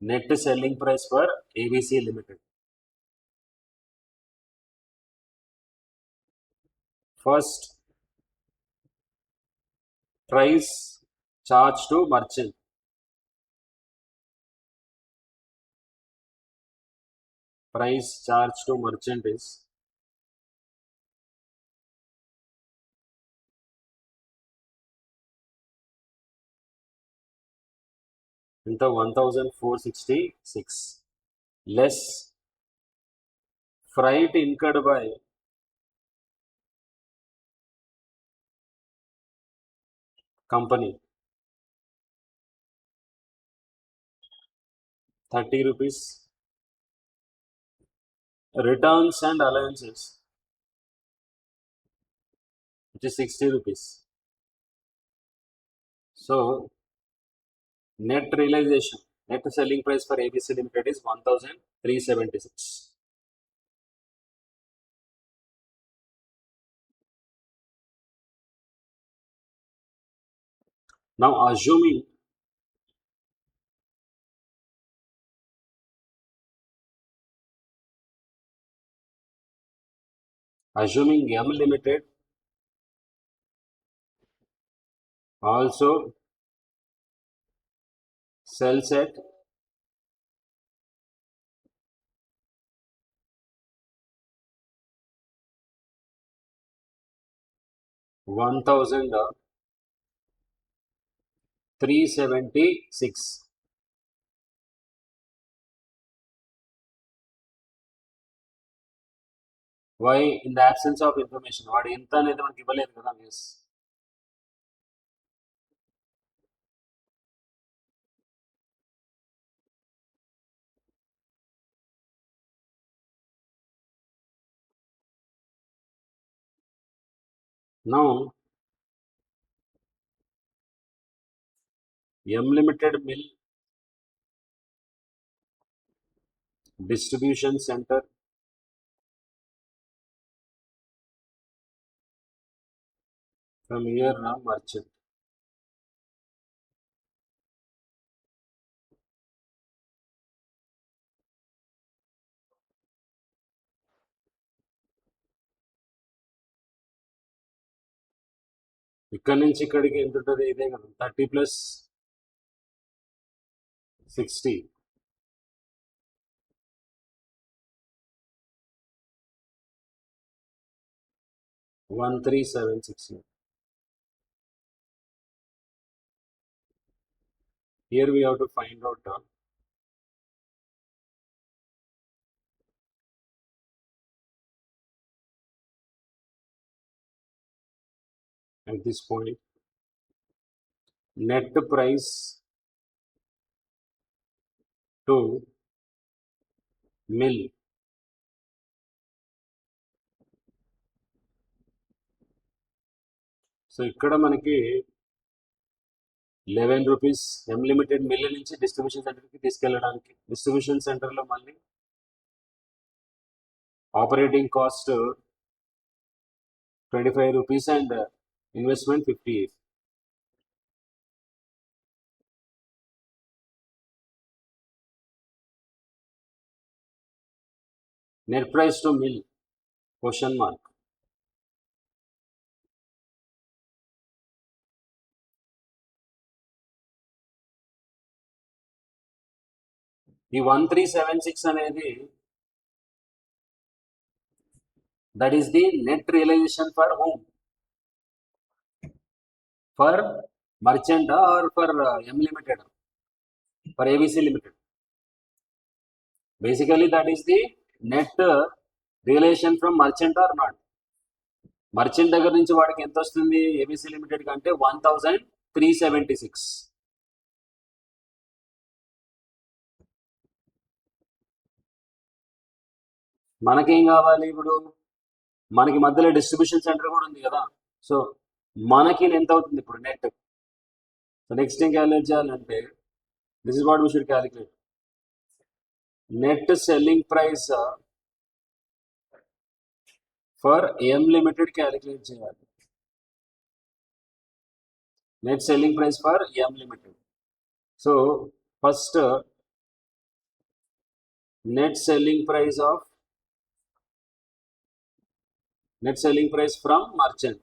net selling price for ABC Limited. First, price charged to merchant. Price charged to merchant is into 1466 less freight incurred by company 30 rupees, returns and allowances which is 60 rupees. So net realization, net selling price for ABC Limited is 1376. Now assuming M Limited also sells at 1376. Why? In the absence of information, వాడు ఎంత అనేది మనకి ఇవ్వలేదు కదా. Yes. Now M Limited mill distribution center from here now merchant. ఇక్కడ నుంచి ఇక్కడికి ఎంత ఉంటుంది, ఇదే కదా, 30 + 60 1376. Here we have to find out at this point. Net price to mill. So ఇక్కడ మనకి 11 రూపీస్ ఎం లిమిటెడ్ మిల్ నుంచి డిస్ట్రిబ్యూషన్ సెంటర్కి తీసుకెళ్ళడానికి. డిస్ట్రిబ్యూషన్ సెంటర్లో మళ్ళీ operating cost 25 rupees and investment 58. Net price to mill question mark. ఈ 1376 అనేది that is the net realization for whom? For merchant or for M limited? For ABC limited. Basically that is the net realization from merchant or not. Merchant దగ్గర నుంచి వాడికి ఎంత వస్తుంది ABC limited కంటే 1376. మనకేం కావాలి ఇప్పుడు? మనకి మధ్యలో డిస్ట్రిబ్యూషన్ సెంటర్ కూడా ఉంది కదా. సో మనకి ఎంత అవుతుంది ఇప్పుడు నెట్? సో నెక్స్ట్ ఏం క్యాలిక్యులేట్ చేయాలంటే this is what we should calculate. Net selling price for M limited calculate చేయాలి. Net selling price for M limited. So first net selling price from merchant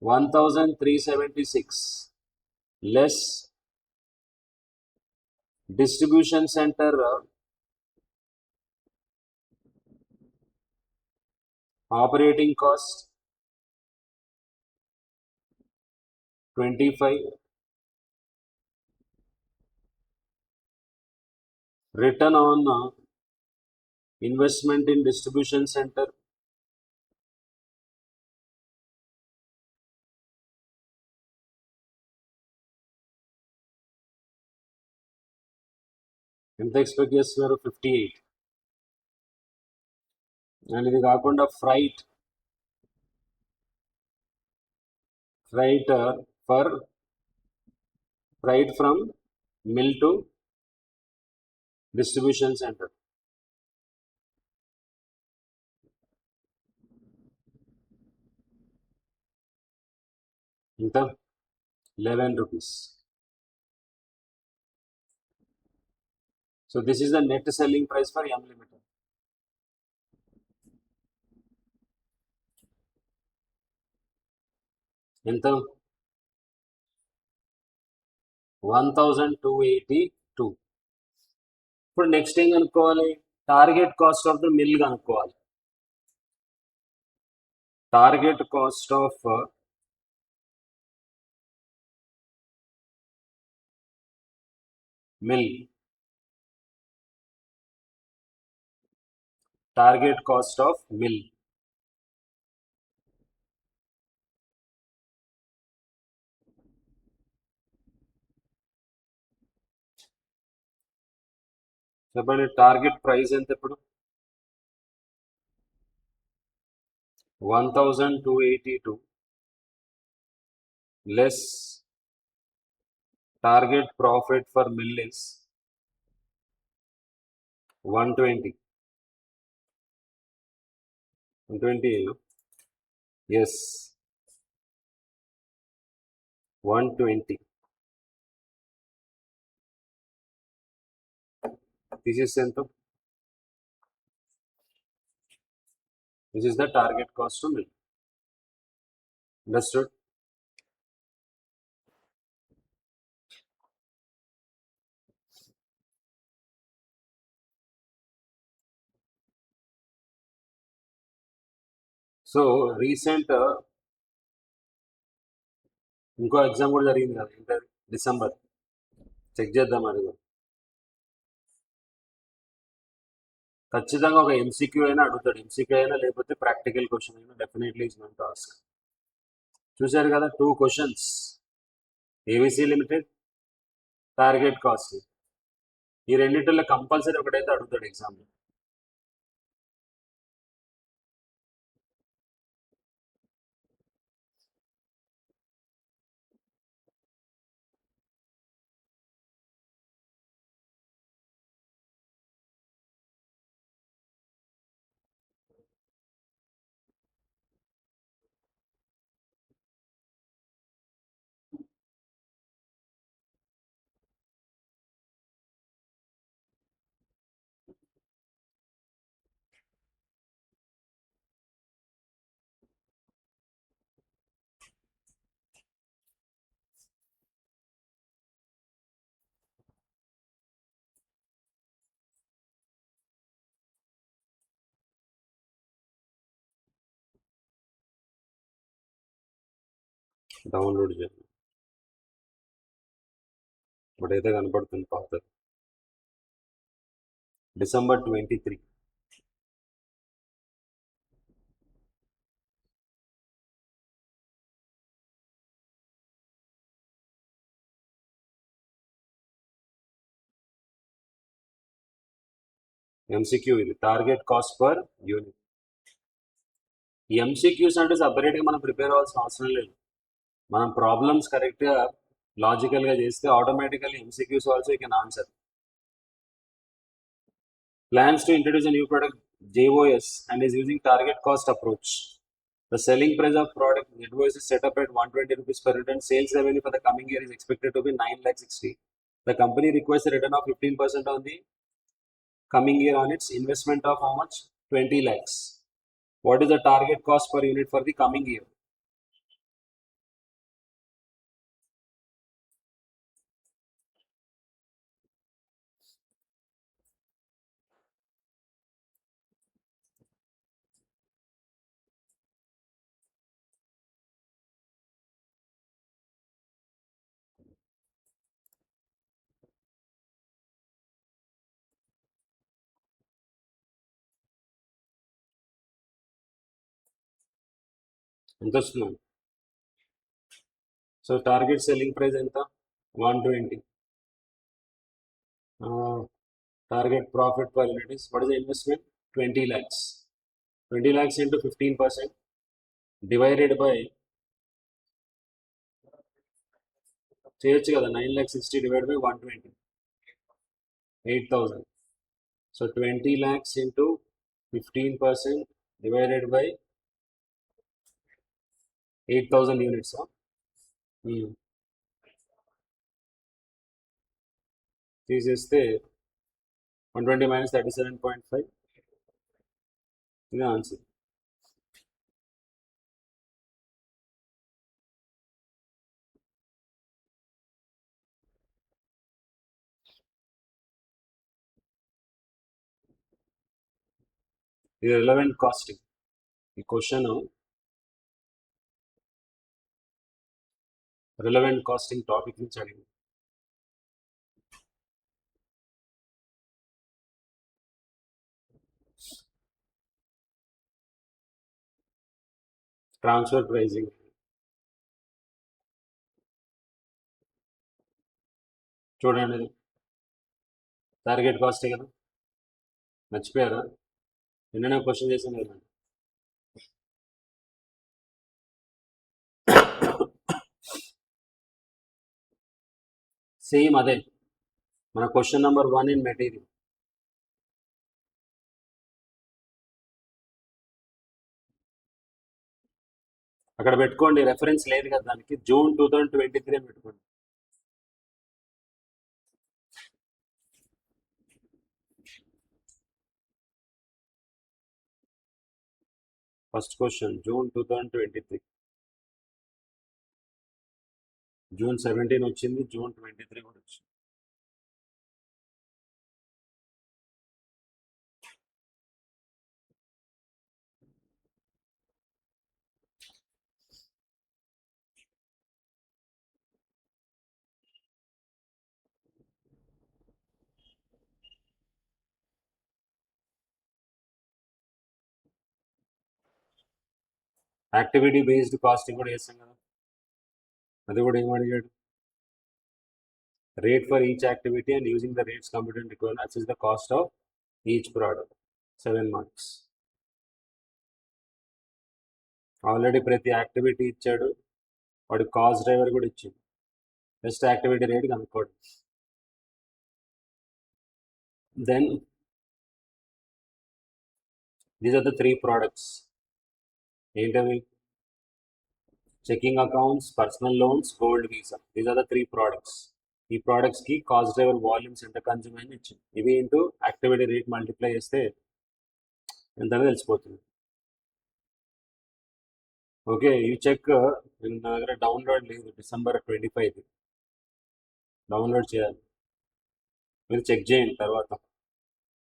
1376 less distribution center operating cost 25, return on investment in distribution center ఎంత expect చేస్తున్నారు? 58. And ఇది కాకుండా freight from mill to distribution centre ఎంత? 11 rupees. So this is the net selling price for M limited. ఎంత? 1282. ఇప్పుడు next ఏం కనుక్కోవాలి? Target cost of the mill కనుక్కోవాలి. Target cost of mill. Target cost of mill. చెప్పండి, target price ఎంత ఇప్పుడు? 1282 less target profit for mill is 120. 120, yes, 120. This is ఎంత? This is the target cost to mill. Understood? So recent ఇంకో exam కూడా జరిగింది కదా, inter December. Check చేద్దాం అది కూడా. ఖచ్చితంగా ఒక ఎంసీక్యూ అయినా అడుగుతాడు. ఎంసీక్యూ అయినా లేకపోతే ప్రాక్టికల్ క్వశ్చన్ అయినా definitely is going to ask. చూశారు కదా, 2 questions. ABC limited, target cost. ఈ రెండింటిలో కంపల్సరీ ఒకటైతే అడుగుతాడు ఎగ్జామ్లో. డౌన్లోడ్ చేయండి. ఇప్పుడైతే కనపడుతుంది పాతది. December 23. ఎంసీక్యూ ఇది, target cost per unit. MCQs అంటే సపరేట్గా మనం ప్రిపేర్ అవ్వాల్సిన అవసరం లేదు. మనం ప్రాబ్లమ్స్ కరెక్ట్గా లాజికల్గా చేస్తే automatically MCQs also you can answer. Plans to introduce a new product JOS and is using target cost approach. The selling price of product invoice is set up at 120 rupees per unit and sales revenue for the coming year is expected to be 9,60,000. The company requires a return of 15% on the coming year on its investment of how much? 20 lakhs. What is the target cost per unit for the coming year? ఎంత వస్తుంది? So target selling price ఎంత? 120. Target profit per unit is, what is the investment? 20 lakhs. 20 lakhs into 15% divided by, చేయొచ్చు కదా, 9,60,000 divided by 120, 8,000. So 20 lakhs into 15% divided by 8,000 units. తీసేస్తే 120 minus 37.5, ఇది answer. ఇది relevant casting. ఈ question relevant casting topic నుంచి అడిగింది. Transfer pricing చూడండి, ఇది టార్గెట్ కాస్టే కదా. మర్చిపోయారా? నిన్ననే క్వశ్చన్ చేశాను కదా. సేమ్ అదే మన క్వశ్చన్ నెంబర్ 1 ఇన్ మెటీరియల్. అక్కడ పెట్టుకోండి, రెఫరెన్స్ లేదు కదా దానికి, June 2023 అని పెట్టుకోండి. First question June 2023. June 17 వచ్చింది, June 23 కూడా వచ్చింది. యాక్టివిటీ బేస్డ్ కాస్టింగ్ కూడా చేస్తాం కదా, అది కూడా ఏం అడిగాడు, rate for each activity and using the rates computer requirement assess the cost of each product, 7 marks. Already ప్రతి యాక్టివిటీ ఇచ్చాడు, వాడు కాస్ట్ డ్రైవర్ కూడా ఇచ్చాడు, బెస్ట్ యాక్టివిటీ రేట్ కనుక్కోండి. Then these are the 3 products. ఏంటవి? Checking accounts, personal loans, gold Visa. These are the 3 products. ఈ ప్రోడక్ట్స్కి cost driver volumes ఎంత కన్జ్యూమ్ అయింది ఇచ్చింది. ఇవి ఇంటూ యాక్టివిటీ రేట్ మల్టిప్లై చేస్తే ఎంతనే తెలిసిపోతుంది. ఓకే, ఈ చెక్ నా దగ్గర డౌన్లోడ్ లేదు, December 25 డౌన్లోడ్ చేయాలి, మీరు చెక్ చేయండి తర్వాత.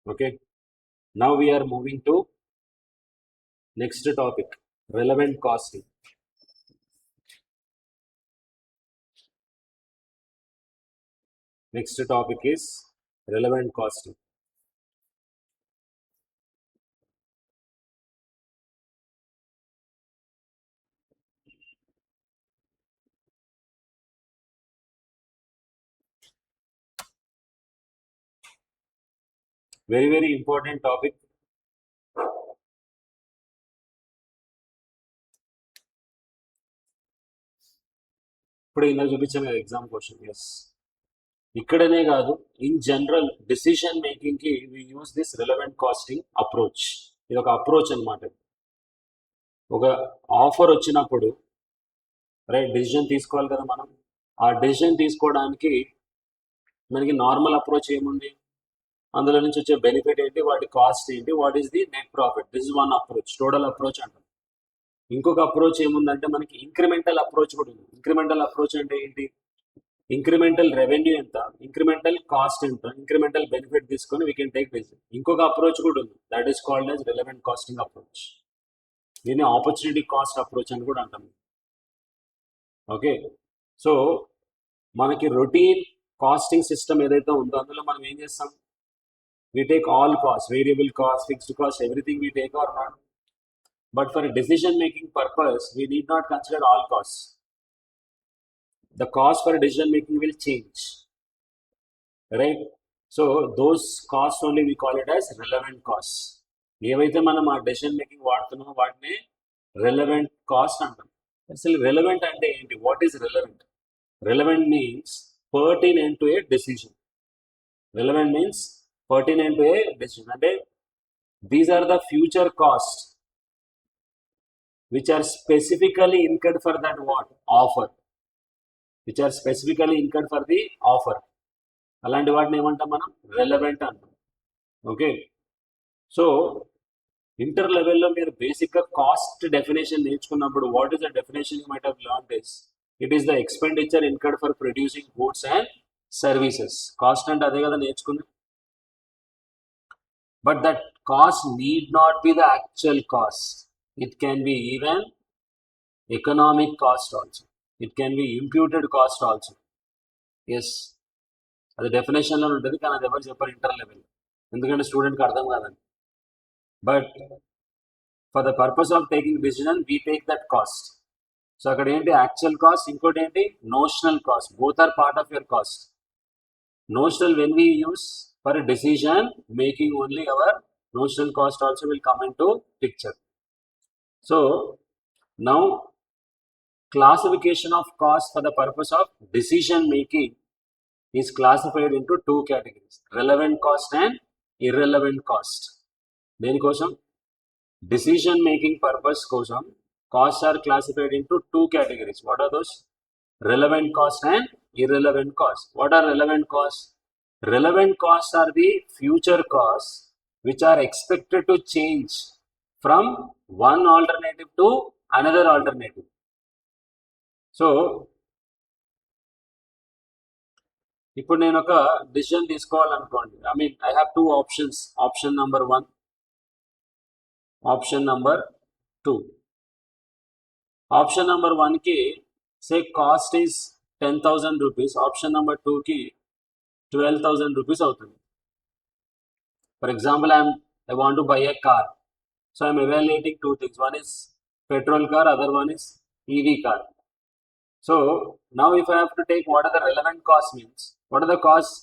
Okay, now we're moving to next topic, relevant costing. Next topic is relevant costing. Very, very important topic. ఇప్పుడు ఇలా చూపించాను కదా ఎగ్జామ్ క్వశ్చన్. ఎస్, ఇక్కడనే కాదు, ఇన్ జనరల్ డిసిషన్ మేకింగ్కి we use this relevant costing approach. ఇది ఒక అప్రోచ్ అనమాట. ఒక ఆఫర్ వచ్చినప్పుడు రైట్ డిసిషన్ తీసుకోవాలి కదా మనం. ఆ డిసిషన్ తీసుకోవడానికి మనకి నార్మల్ అప్రోచ్ ఏముంది, అందులో నుంచి వచ్చే బెనిఫిట్ ఏంటి, వాటి కాస్ట్ ఏంటి, what is the net profit. This is one approach, total approach అంటాం. ఇంకొక అప్రోచ్ ఏముందంటే మనకి ఇంక్రిమెంటల్ అప్రోచ్ కూడా ఉంది. ఇంక్రిమెంటల్ అప్రోచ్ అంటే ఏంటి, ఇంక్రిమెంటల్ రెవెన్యూ ఎంత, ఇంక్రిమెంటల్ కాస్ట్ ఎంత, ఇంక్రిమెంటల్ బెనిఫిట్ తీసుకొని వీ కెన్ టేక్ డిసిజన్. ఇంకొక అప్రోచ్ కూడా ఉంది, that is called as relevant costing approach. దీన్ని ఆపర్చునిటీ కాస్ట్ అప్రోచ్ అని కూడా అంటాం. ఓకే, సో మనకి రొటీన్ కాస్టింగ్ సిస్టమ్ ఏదైతే ఉందో అందులో మనం ఏం చేస్తాం, we take all costs, variable cost, fixed cost, everything we take or not. But for a decision making purpose, we need not consider all costs. The cost for decision making will change, right? So those costs only we call it as relevant costs. ఏవైతే మనం ఆ decision making వాడుతున్నామో వాటిని relevant cost అంటాం. అసలు relevant అంటే ఏంటి, what is relevant? Relevant means pertinent to A decision. Relevant means pertinent to a decision. అంటే these are the future costs which are specifically incurred for that what offer, which are specifically incurred for the offer. అలాంటి వాటిని ఏమంటాం మనం, relevant అంటాం. Okay, so inter లెవెల్లో మీరు బేసిక్గా cost definition నేర్చుకున్నప్పుడు what is the definition you might have learned is, it is the expenditure incurred for producing goods and services. Cost అంటే అదే కదా నేర్చుకున్నాం. But that cost need not be the actual cost. It can be even economic cost also. It can be imputed cost also. Yes, అది డెఫినేషన్లో ఉంటుంది, కానీ అది ఎవరు చెప్పారు ఇంటర్ లెవెల్, ఎందుకంటే స్టూడెంట్కి అర్థం కాదండి. But for the purpose of taking decision we take that cost. So అక్కడ ఏంటి యాక్చువల్ కాస్ట్, ఇంకోటి ఏంటి notional cost. Both are part of your cost. Notional when we use for a decision making only, our notional cost also will come into picture. So now classification of cost for the purpose of decision making is classified into 2 categories, relevant cost and irrelevant cost. దేనికోసం, decision making purpose కోసం costs are classified into 2 categories. What are those? Relevant cost and irrelevant cost. What are relevant costs? Relevant costs are the future costs which are expected to change from one alternative to another alternative. So ఇప్పుడు నేను ఒక decision తీసుకోవాలనుకోండి, I have 2 options, option number 1, option number 2. Option number 1 ki say cost is 10,000 rupees, option number 2 ki 12,000 rupees అవుతుంది. For example, I want to buy a car, so I am evaluating 2 things. One is petrol car, other one is EV car. So now if I have to take what are the relevant costs means, what are the costs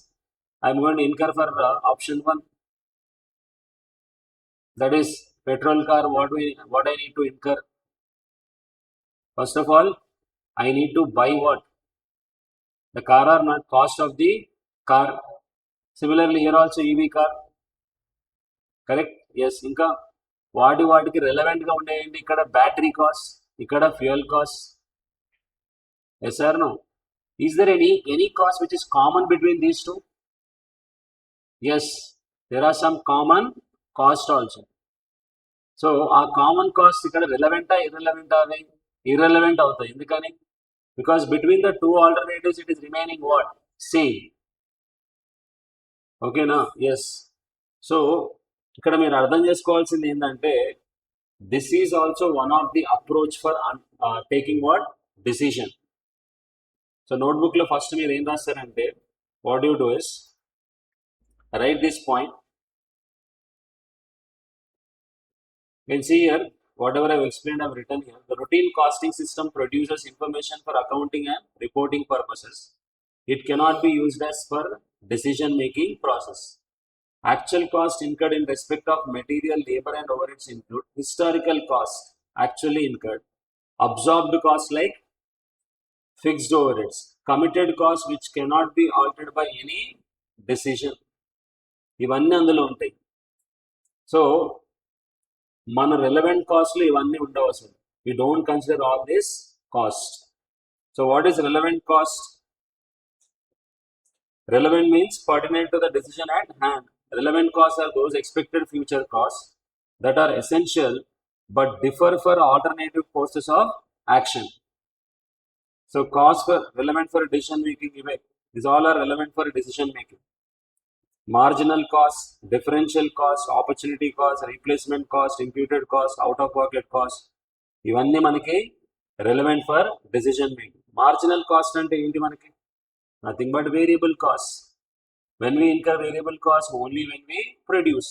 I'm going to incur for option 1, that is petrol car. What I need to incur? First of all, I need to buy what? The car or not, cost of the car. Similarly here also EV car, correct? Yes. ఇంకా వాటికి relevant గా ఉండేయండి. ఇక్కడ battery cost, ఇక్కడ fuel cost. Yes or no? Is there any cost which is common between these two? Yes, there are some common cost also. సో ఆ common cost ఇక్కడ రిలవెంటా ఇర్రెలవెంటా? అవి ఇర్రెలవెంట్ అవుతాయి. ఎందుకని? Because between the two alternatives it is remaining what? Same. ఓకేనా? Yes. So ఇక్కడ మీరు అర్థం చేసుకోవాల్సింది ఏంటంటే this is also one of the approach for taking what? Decision. So నోట్బుక్లో ఫస్ట్ మీరు ఏం రాస్తారంటే what you do is write this point. You can see here, whatever I've explained, I've written here. The routine costing system produces information for accounting and reporting purposes. It cannot be used as per decision-making process. Actual cost incurred in respect of material, labor and overheads include historical cost actually incurred, absorbed cost like fixed overheads, committed cost which cannot be altered by any decision. ఇవన్నీ అందులో ఉంటాయి. So మన relevant కాస్ట్లు ఇవన్నీ ఉండవసరం. We don't consider all this cost. So what is relevant cost? Relevant means pertinent to the decision at hand. Relevant costs are those expected future costs that are essential but differ for alternative courses of action. So costs for relevant for decision making, these all are relevant for decision making. Marginal cost, differential cost, opportunity cost, replacement cost, imputed cost, out of pocket cost, ఇవన్నీ మనకి relevant for decision making. Marginal cost అంటే ఏంటి మనకి? Nothing but variable cost. When we incur variable cost only when we produce.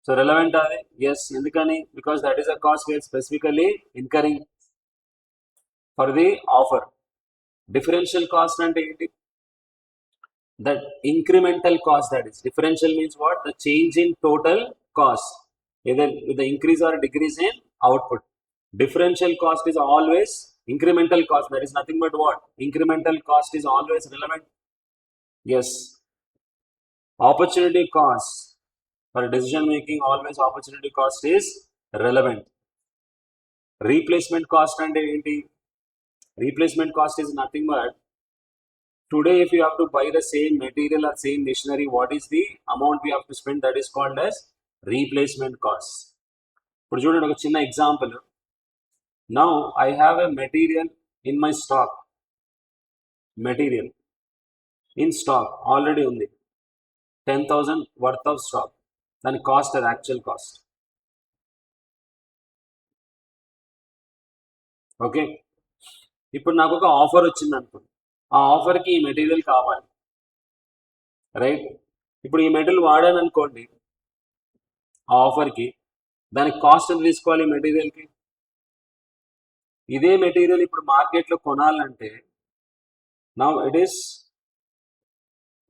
So relevant are they? Yes. ఎందుకని? Because that is a cost we are specifically incurring for the offer. Differential cost అంటే ఏంటి? That incremental cost, that is differential means what? The change in total cost, either with the increase or decrease in output. Differential cost is always incremental cost, that is nothing but what? Incremental cost is always relevant. Yes. Opportunity cost for decision making, always opportunity cost is relevant. Replacement cost and enti? Replacement cost is nothing but today if you have to buy the same material or same machinery, what is the amount we have to spend? That is called as replacement cost. ఇప్పుడు చూడండి ఒక చిన్న example. Now I have a material in my stock. Material in stock already ఉంది 10,000 worth of stock. దాని cost అది actual cost. Okay. ఇప్పుడు నాకు ఒక ఆఫర్ వచ్చింది అనుకోండి. ఆ ఆఫర్కి ఈ మెటీరియల్ కావాలి, రైట్? ఇప్పుడు ఈ మెటీరియల్ వాడాను అనుకోండి, ఆ ఆఫర్కి దానికి కాస్ట్ ఎంత తీసుకోవాలి ఈ మెటీరియల్కి? ఇదే మెటీరియల్ ఇప్పుడు మార్కెట్లో కొనాలంటే నౌ ఇట్ ఈస్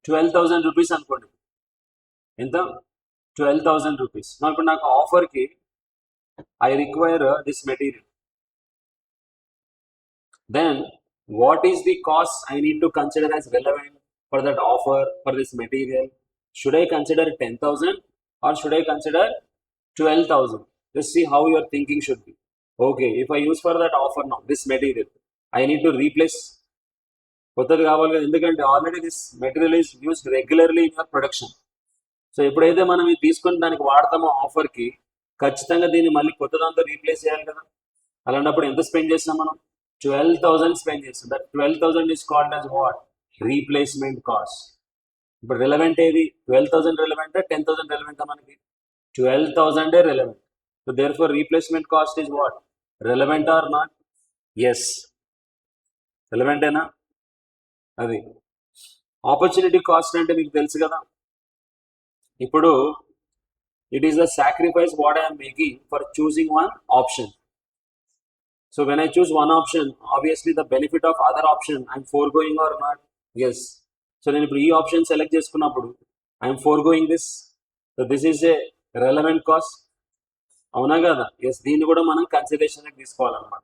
12,000 రూపీస్ అనుకోండి. ఎంత? 12,000 రూపీస్. ఇప్పుడు నాకు ఆఫర్కి I require this material. Then what is the cost I need to consider as relevant for that offer, for this material? Should I consider 10,000 or should I consider 12,000? Just see how your thinking should be. Okay, if I use for that offer now, this material, I need to replace. కొత్తది కావాలి కదా, ఎందుకంటే already this material is used regularly in your production. So ఎప్పుడైతే మనం ఇది తీసుకొని దానికి వాడతామో ఆఫర్కి, ఖచ్చితంగా దీన్ని మళ్ళీ కొత్త దాంతో రీప్లేస్ చేయాలి కదా. అలాంటప్పుడు ఎంత స్పెండ్ చేస్తాం మనం? 12,000 స్పెండ్ చేస్తాం. That 12,000 is called as what? Replacement cost. ఇప్పుడు రిలవెంట్ ఏది? 12,000 రిలవెంటా 10,000 రిలవెంటా? మనకి 12,000 relevant. So therefore replacement cost is what? Relevant or not? Yes, రిలవెంటేనా? అది. ఆపర్చునిటీ కాస్ట్ అంటే మీకు తెలుసు కదా. ఇప్పుడు it is the sacrifice what I'm making for choosing one option. So when I choose one option, obviously the benefit of other option I'm foregoing or not? Yes. So నేను ఇప్పుడు ఈ option select చేసుకున్నప్పుడు I'm forgoing this. So this is a relevant cost, అవునా కదా? Yes, దీన్ని కూడా మనం కన్సిడరేషన్కి తీసుకోవాలన్నమాట.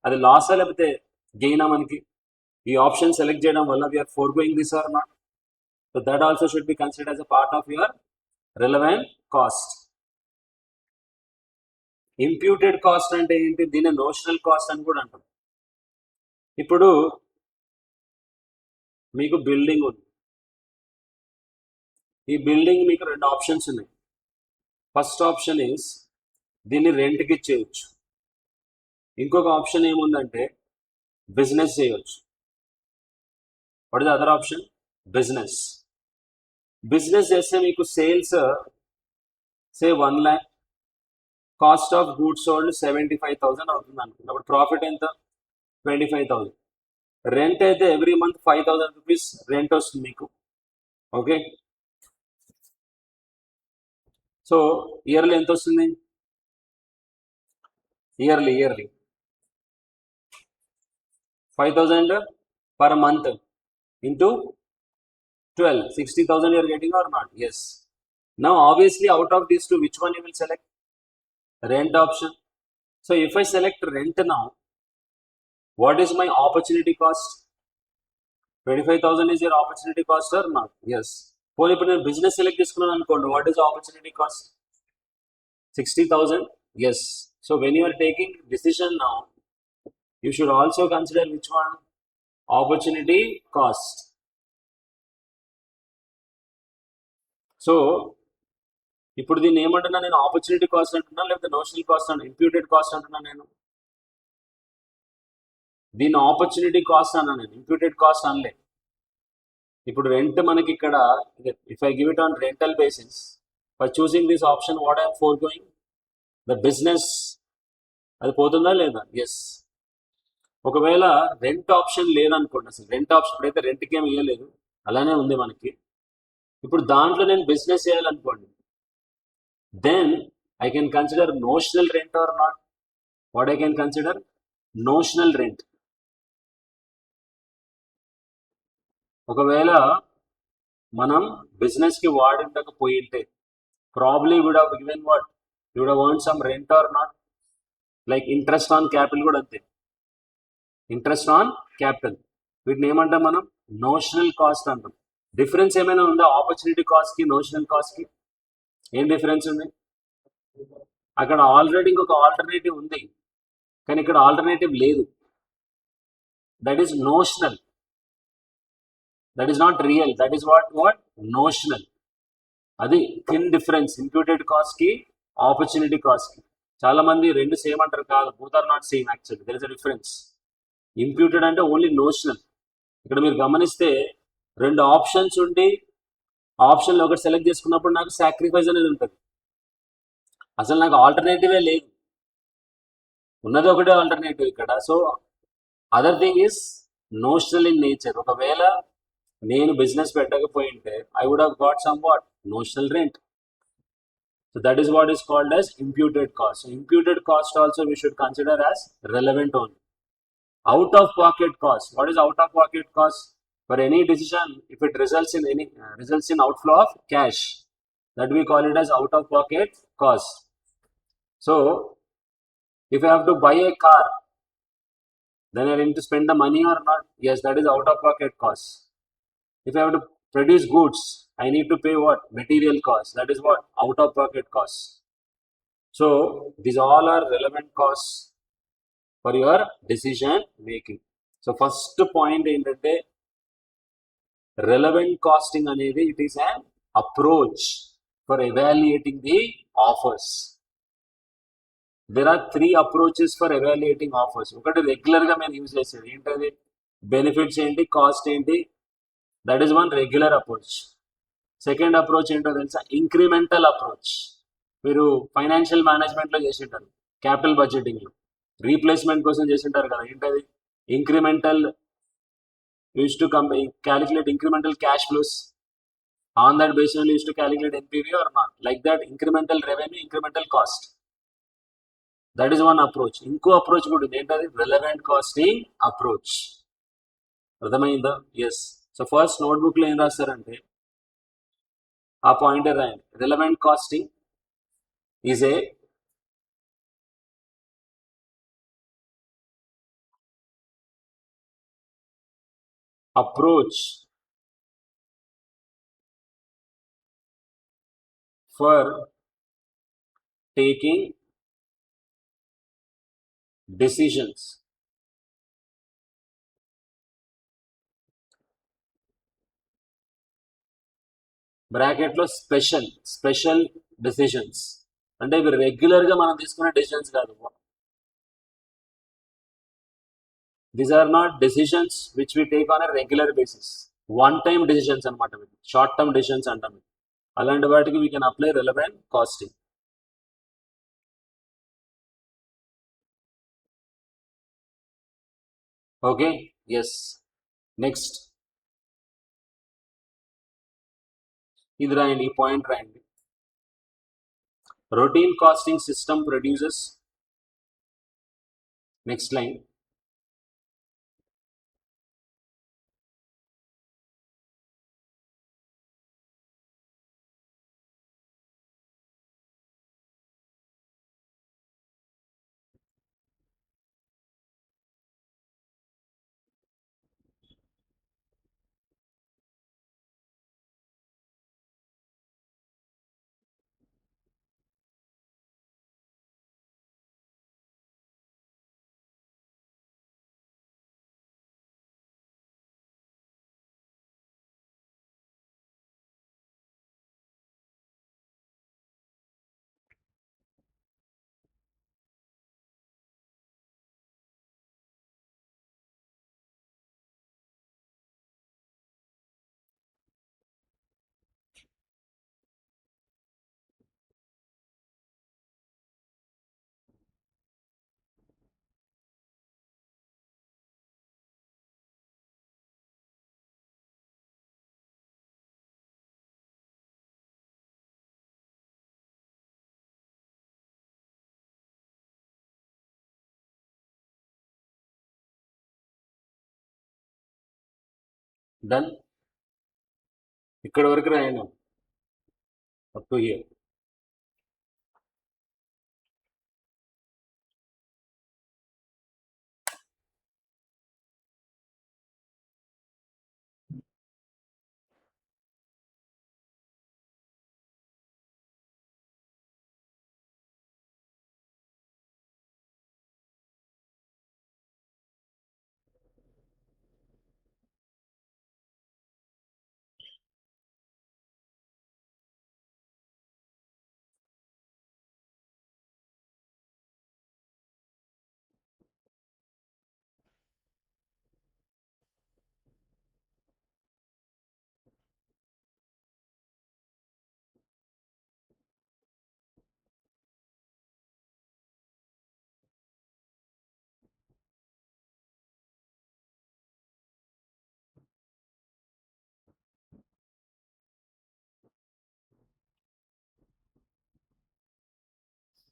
అది లాసా లేకపోతే గెయినా మనకి ఈ ఆప్షన్ సెలెక్ట్ చేయడం వల్ల we are forgoing this or not? So that also should be considered as a part of your relevant cost. Imputed cost అంటే ఏంటి? దీన్ని నోషనల్ కాస్ట్ అని కూడా అంటాం. ఇప్పుడు మీకు బిల్డింగ్ ఉంది, ఈ బిల్డింగ్ మీకు రెండు ఆప్షన్స్ ఉన్నాయి. ఫస్ట్ ఆప్షన్ ఈస్ దీన్ని రెంట్కి ఇచ్చేయచ్చు. ఇంకొక ఆప్షన్ ఏముందంటే బిజినెస్ చేయవచ్చు. What is the other option? Business. Business చేస్తే మీకు sales say 1 lakh, cost of goods sold 75,000 అవుతుంది అనుకుంది. అప్పుడు ప్రాఫిట్ ఎంత? 25,000. రెంట్ అయితే ఎవ్రీ మంత్ 5,000 రూపీస్ రెంట్ వస్తుంది మీకు. ఓకే, సో ఇయర్లీ ఎంత వస్తుంది? Yearly 5,000 per month into 12, 60,000 you are getting or not? Yes. Now obviously out of these two, which one you will select? Rent option. So if I select rent now, what is my opportunity cost? 25,000 is your opportunity cost or not? Yes. పోనీ ఇప్పుడు నేను business select చేసుకున్నాను అనుకోండి, what is opportunity cost? 60,000. Yes. So when you are taking decision now, you should also consider which one? Opportunity cost. So ఇప్పుడు దీన్ని ఏమంటున్నా నేను? Opportunity cost అంటున్నా లేకపోతే నోషనల్ కాస్ట్ అంటున్నా? ఇంప్యూటెడ్ కాస్ట్ అంటున్నా నేను. దీన్ని ఆపర్చునిటీ కాస్ట్ అన్నా నేను, ఇంప్యూటెడ్ కాస్ట్ అనలే. ఇప్పుడు రెంట్ మనకి ఇక్కడ, if I give it on rental basis, by choosing this option what I'm four going? The business. అది పోతుందా లేదా? ఎస్. ఒకవేళ రెంట్ ఆప్షన్ లేదనుకోండి, అసలు రెంట్ ఆప్షన్ ఇప్పుడైతే రెంట్కి ఏమి ఇవ్వలేదు, అలానే ఉంది మనకి. ఇప్పుడు దాంట్లో నేను బిజినెస్ చేయాలనుకోండి, then I can consider notional rent or not? What I can consider? Notional rent. ఒకవేళ మనం బిజినెస్కి వాడిండకపోయింటే probably would have given what? You would have earned some rent or not? Like interest on capital కూడా అంతే, interest on capital. వీటిని ఏమంటాం మనం? Notional cost అంటాం. డిఫరెన్స్ ఏమైనా ఉందా ఆపర్చునిటీ కాస్ట్కి నోషనల్ కాస్ట్కి? ఏం డిఫరెన్స్ ఉంది? అక్కడ ఆల్రెడీ ఇంకొక ఆల్టర్నేటివ్ ఉంది, కానీ ఇక్కడ ఆల్టర్నేటివ్ లేదు. That is notional, that is not real. That is what notional. అది థిన్ డిఫరెన్స్ ఇంప్యూటెడ్ కాస్ట్కి ఆపర్చునిటీ కాస్ట్కి. చాలా మంది రెండు సేమ్ అంటారు, కాదు, both are not same. Actually there is a difference. Imputed అంటే ఓన్లీ నోషనల్. ఇక్కడ మీరు గమనిస్తే రెండు ఆప్షన్స్ ఉండి ఆప్షన్లో ఒకటి సెలెక్ట్ చేసుకున్నప్పుడు నాకు సాక్రిఫైస్ అనేది ఉంటుంది. అసలు నాకు ఆల్టర్నేటివే లేదు, ఉన్నది ఒకటే ఆల్టర్నేటివ్ ఇక్కడ. So other thing is notional in nature. ఒకవేళ నేను బిజినెస్ పెట్టకపోయింటే I would have got some what? Notional rent. So that is what is called as imputed cost. So imputed cost also we should consider as relevant only. Out of pocket cost. What is out of pocket cost? For any decision, if it results in outflow of cash, that we call it as out of pocket cost. So if I have to buy a car, then I need to spend the money or not? Yes, that is out of pocket cost. If I have to produce goods, I need to pay what? Material cost. That is what? Out of pocket cost. So these all are relevant costs for your decision making. So first point ఏంటంటే relevant costing అనేది it is an approach for evaluating the offers. There are 3 approaches for evaluating offers. ఒకటి రెగ్యులర్గా మేము use చేసేది ఏంటది? Benefits ఏంటి, cost ఏంటి, that is one regular approach. Second approach ఏంటో తెలుసా? Incremental approach. మీరు ఫైనాన్షియల్ మేనేజ్మెంట్లో చేసింటారు, క్యాపిటల్ బడ్జెటింగ్లో రీప్లేస్మెంట్ కోసం చేసింటారు కదా, ఏంటది? Incremental. Use to calculate incremental cash flows. On that basis only used to calculate NPV or not. Like that, incremental revenue, incremental cost. That is one approach. ఇంకో approach కూడా ఉంది, ఏంటది? Relevant costing approach. అర్థమైందా? Yes. So first నోట్బుక్లో ఏం రాస్తారంటే ఆ pointer రాయండి. Relevant costing is a approach for taking decisions. బ్రాకెట్లో స్పెషల్ డెసిషన్స్ అంటే ఇవి రెగ్యులర్గా మనం తీసుకునే డెసిషన్స్ కాదు. These are not decisions which we take on a regular basis. One time decisions అనమాట, షార్ట్ టర్మ్ డెసిషన్స్ అంటాం. అలాంటి వాటికి we can apply relevant casting. Okay, yes. Next ఇది రాయండి, ఈ పాయింట్ రాయండి. Routine costing system produces, next line, done. ఇక్కడ వరకు రాయండి, up to here.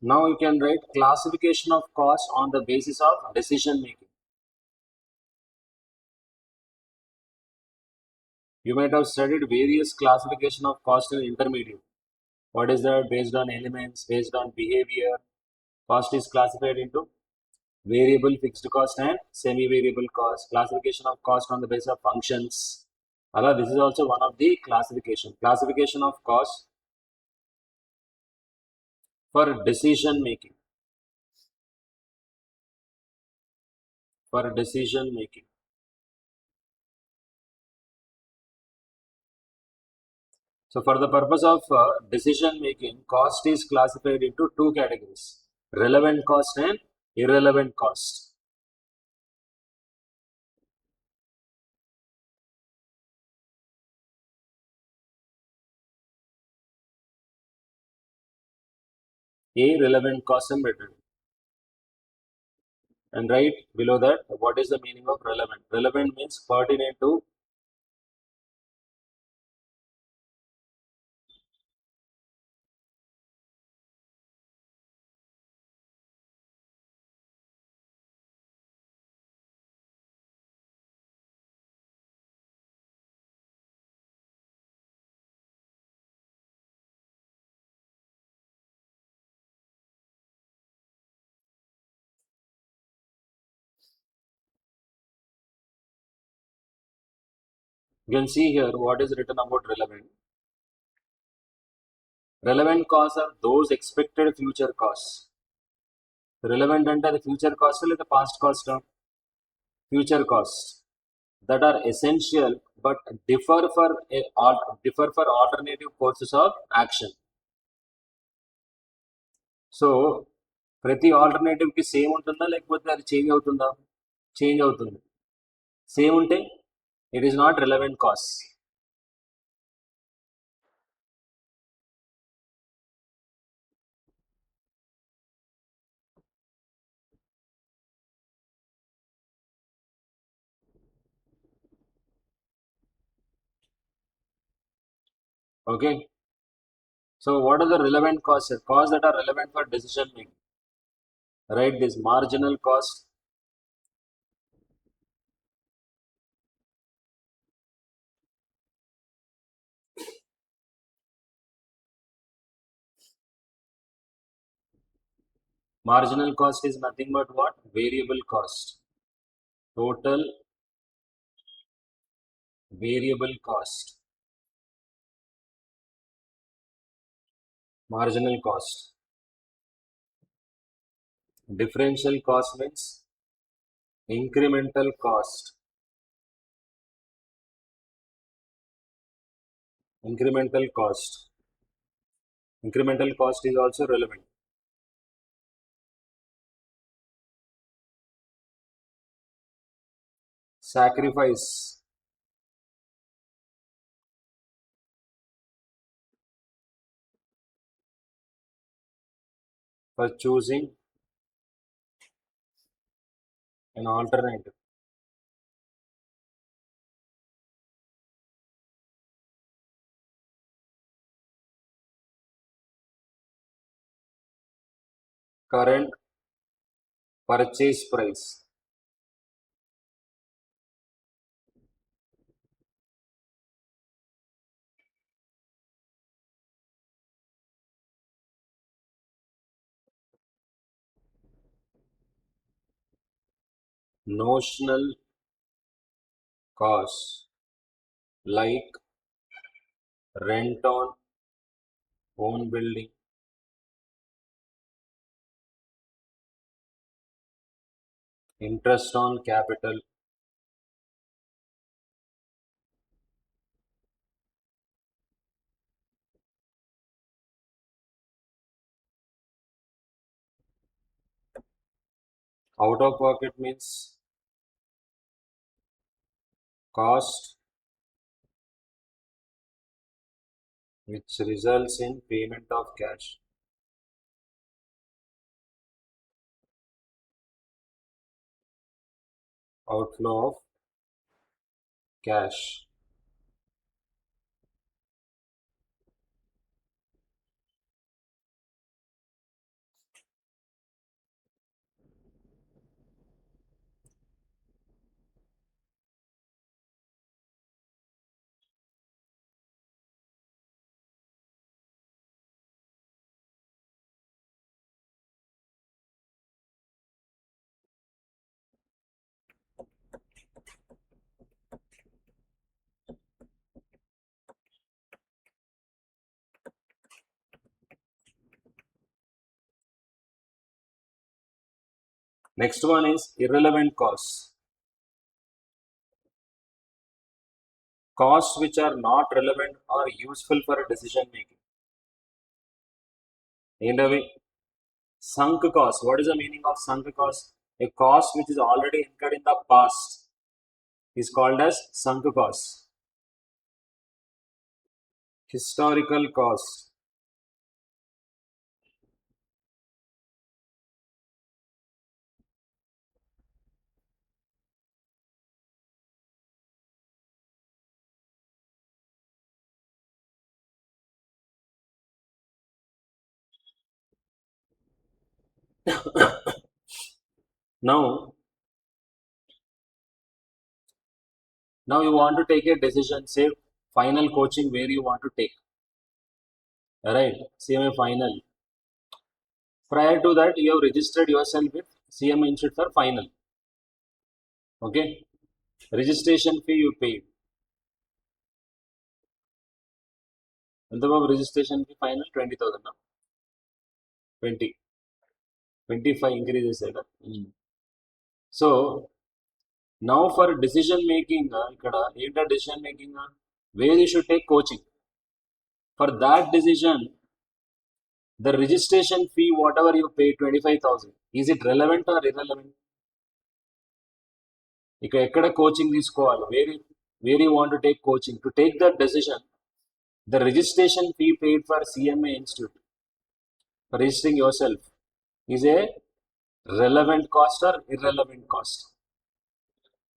Now you can write classification of cost on the basis of decision making. You might have studied various classification of cost in intermediate. What is that? Based on elements, based on behavior. Cost is classified into variable, fixed cost and semi-variable cost. Classification of cost on the basis of functions. This is also one of the classification. Classification of cost for decision making. For decision making. So for the purpose of decision making, cost is classified into two categories: relevant cost and irrelevant cost. A relevant cost and written. And right below that, what is the meaning of relevant? Relevant means pertinent to You can see here what is written about relevant. Relevant costs are those expected future costs. Relevant అంటే the future cost లేదా past cost? Future costs that are essential but differ for alternative courses of action. So ప్రతి ఆల్టర్నేటివ్కి same ఉంటుందా లేకపోతే అది change అవుతుందా? Change అవుతుంది. Same ఉంటే it is not relevant cost. Okay, so what are the relevant cost? Costs that are relevant for decision making. Write this: marginal cost, marginal cost is nothing but what? Variable cost. Total variable cost. Marginal cost. Differential cost means incremental cost. Incremental cost. Incremental cost is also relevant. Sacrifice. For choosing an alternative. Current purchase price. Notional cost like rent on own building, interest on capital, out of pocket means cost which results in payment of cash. Outflow of cash. Next one is irrelevant costs. Costs which are not relevant or useful for decision making. ఏంటవి? Sunk cost. What is the meaning of sunk cost? A cost which is already incurred in the past is called as sunk cost. Historical cost. Now you want to take a decision, say final coaching where you want to take. Alright, CMA Final. Prior to that, you have registered yourself with CMA Inter for final. Okay, registration fee you pay. ఎంత బాబు registration కి final 20,000 25 increase చేశాడు. So now for decision making ఇక్కడ ఏంటో decision making where you should take coaching for that decision. The registration fee, whatever you pay 25,000, is it relevant or irrelevant? ఇక ఎక్కడ coaching తీసుకోవాలి, where you want to take coaching to take that decision. The registration fee paid for CMA Institute for registering yourself is a relevant cost or irrelevant cost?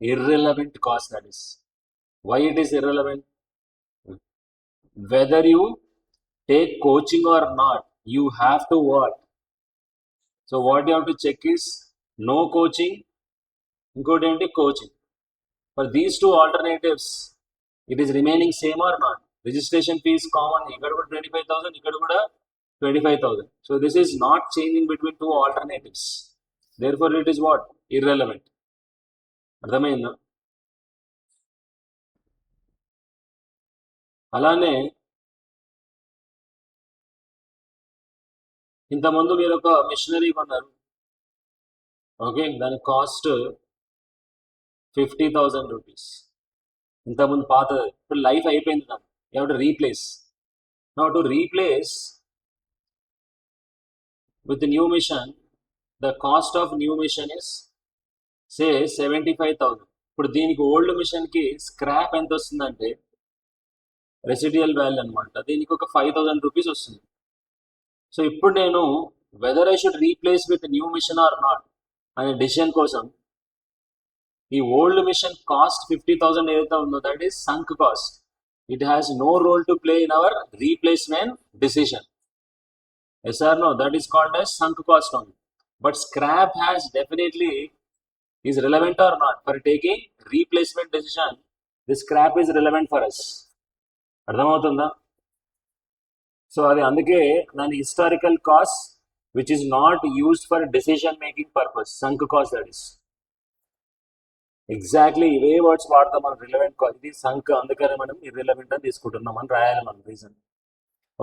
Irrelevant cost, that is. Why it is irrelevant? Whether you take coaching or not, you have to what? So what you have to check is no coaching, ఇంకోటి ఏంటి coaching. For these two alternatives, it is remaining same or not? Registration fees common, ఇక్కడ కూడా 25,000, ఇక్కడ కూడా 25,000. So this is not changing between two alternatives. Therefore it is what? Irrelevant. అర్థమైందా? అలానే ఇంతకుముందు మీరు ఒక మిషనరీ కొన్నారు, ఓకే, దాని కాస్ట్ 50,000 రూపీస్. ఇంతకుముందు పాతది, ఇప్పుడు లైఫ్ అయిపోయింది, దాన్ని you have to replace. Now to replace with new machine, the cost of new machine is say 75,000. ఇప్పుడు దీనికి ఓల్డ్ మిషన్కి స్క్రాప్ ఎంత వస్తుందంటే రెసిడ్యుయల్ వాల్యూ అనమాట, దీనికి ఒక 5,000 రూపీస్ వస్తుంది. సో ఇప్పుడు నేను whether I should replace with new machine or not అనే డిసిషన్ కోసం ఈ ఓల్డ్ మిషన్ కాస్ట్ 50,000 ఏదైతే ఉందో that is sunk cost. It has no role to play in our replacement decision. Yes or no? That is called as sunk cost only. But scrap has definitely is relevant or not for taking replacement decision. The scrap is relevant for us. అర్థమవుతుందా? So అది అందుకే దాని historical cost which is not used for decision making purpose, sunk cost that is. Exactly ఇవే words వాడతాం మనం, relevant cost. ఇది సంక్, అందుకనే మనం ఇర్రిలవెంట్ అని తీసుకుంటున్నాం అని రాయాలి మనం reason.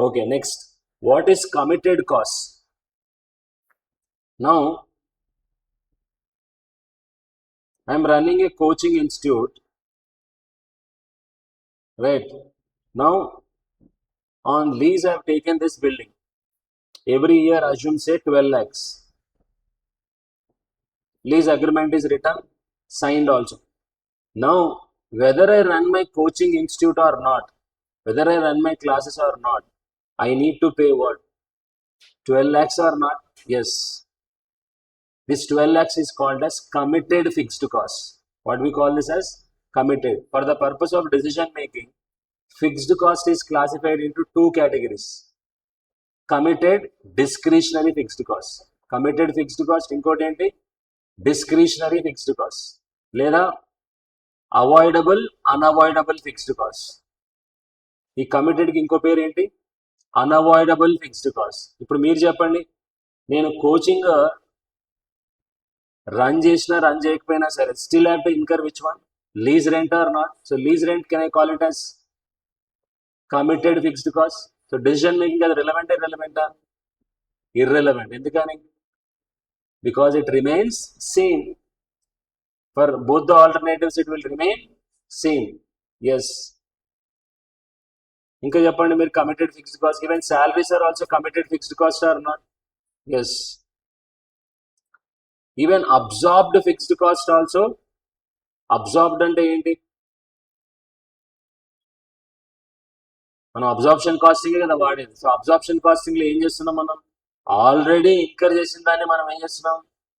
Okay, next, what is committed cost? Now I'm running A coaching institute, right? Now on lease I have taken this building. Every year assume say 12 lakhs. Lease agreement is written, signed also. Now whether I run my coaching institute or not, whether I run my classes or not, I need to pay what? 12 lakhs or not? Yes. This 12 lakhs is called as committed fixed cost. What we call this as committed. For the purpose of decision making, fixed cost is classified into two categories. Committed, discretionary fixed cost. Committed fixed cost ఇంకోటి ఏంటి? Discretionary fixed cost లేదా avoidable unavoidable fixed cost. ఈ కమిటెడ్కి ఇంకో పేరు ఏంటి? Unavoidable fixed cost. ఇప్పుడు మీరు చెప్పండి, నేను కోచింగ్ రన్ చేసినా రన్ చేయకపోయినా సరే still have to incur which one? Lease rent or not? So lease rent can I call it as committed fixed cost? So decision making అది relevant irrelevant? Irrelevant. ఎందుకని? Because it remains same. For both the alternatives it will remain same. Yes. ఇంకా చెప్పండి మీరు, committed fixed cost. Even salaries are also committed fixed cost or not? Yes. Even absorbed fixed cost also. Absorbed అంటే ఏంటి? మనం absorption casting కదా వాడేది. So absorption casting లో ఏం చేస్తున్నాం మనం? ఆల్రెడీ ఇన్కర్ చేసిన దాన్ని మనం ఏం చేస్తున్నాం?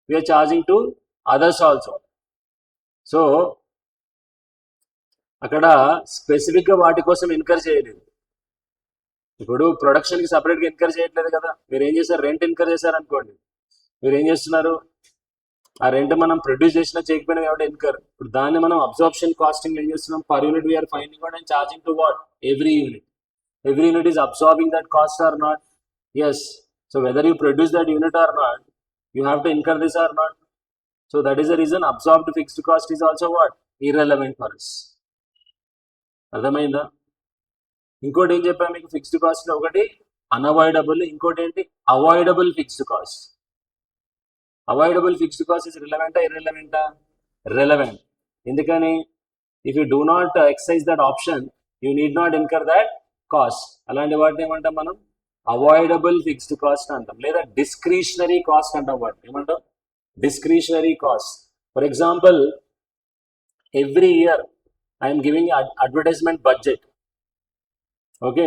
We're charging to others also. So అక్కడ స్పెసిఫిక్ గా వాటి కోసం ఇన్కర్ చేయలేదు. ఇప్పుడు ప్రొడక్షన్ కి సపరేట్ గా ఇన్కర్ చేయట్లేదు కదా. మీరు ఏం చేశారు? రెంట్ ఇన్కర్ చేశారు అనుకోండి, మీరు ఏం చేస్తున్నారు? ఆ రెంట్ మనం ప్రొడ్యూస్ చేసినా చేయకపోయినా కాబట్టి ఇన్కర్. ఇప్పుడు దాన్ని మనం అబ్జార్ప్షన్ కాస్టింగ్ ఏం చేస్తున్నాం? Per unit we're finding out and charging to what? Every unit. Every unit is absorbing that cost or not? Yes. So whether you produce that unit or not, you have to incur this or not. So that is the reason absorbed fixed cost is also what? Irrelevant for us. అర్థమైందా? ఇంకోటి ఏం చెప్పాను మీకు, fixed cost ఒకటి unavoidable, ఇంకోటి ఏంటి avoidable fixed cost. Avoidable fixed cost is రిలవెంటా ఇర్రిలవెంటా? రిలవెంట్. ఎందుకని? If you do not excise that option you need not incur that cost. అలాంటి వాటిని ఏమంటాం మనం? అవాయిడబుల్ ఫిక్స్డ్ కాస్ట్ అంటాం, లేదా డిస్క్రిషనరీ కాస్ట్ అంటాం. వాటిని ఏమంటాం? Discretionary cost. For example, every year I'm giving advertisement budget. Okay,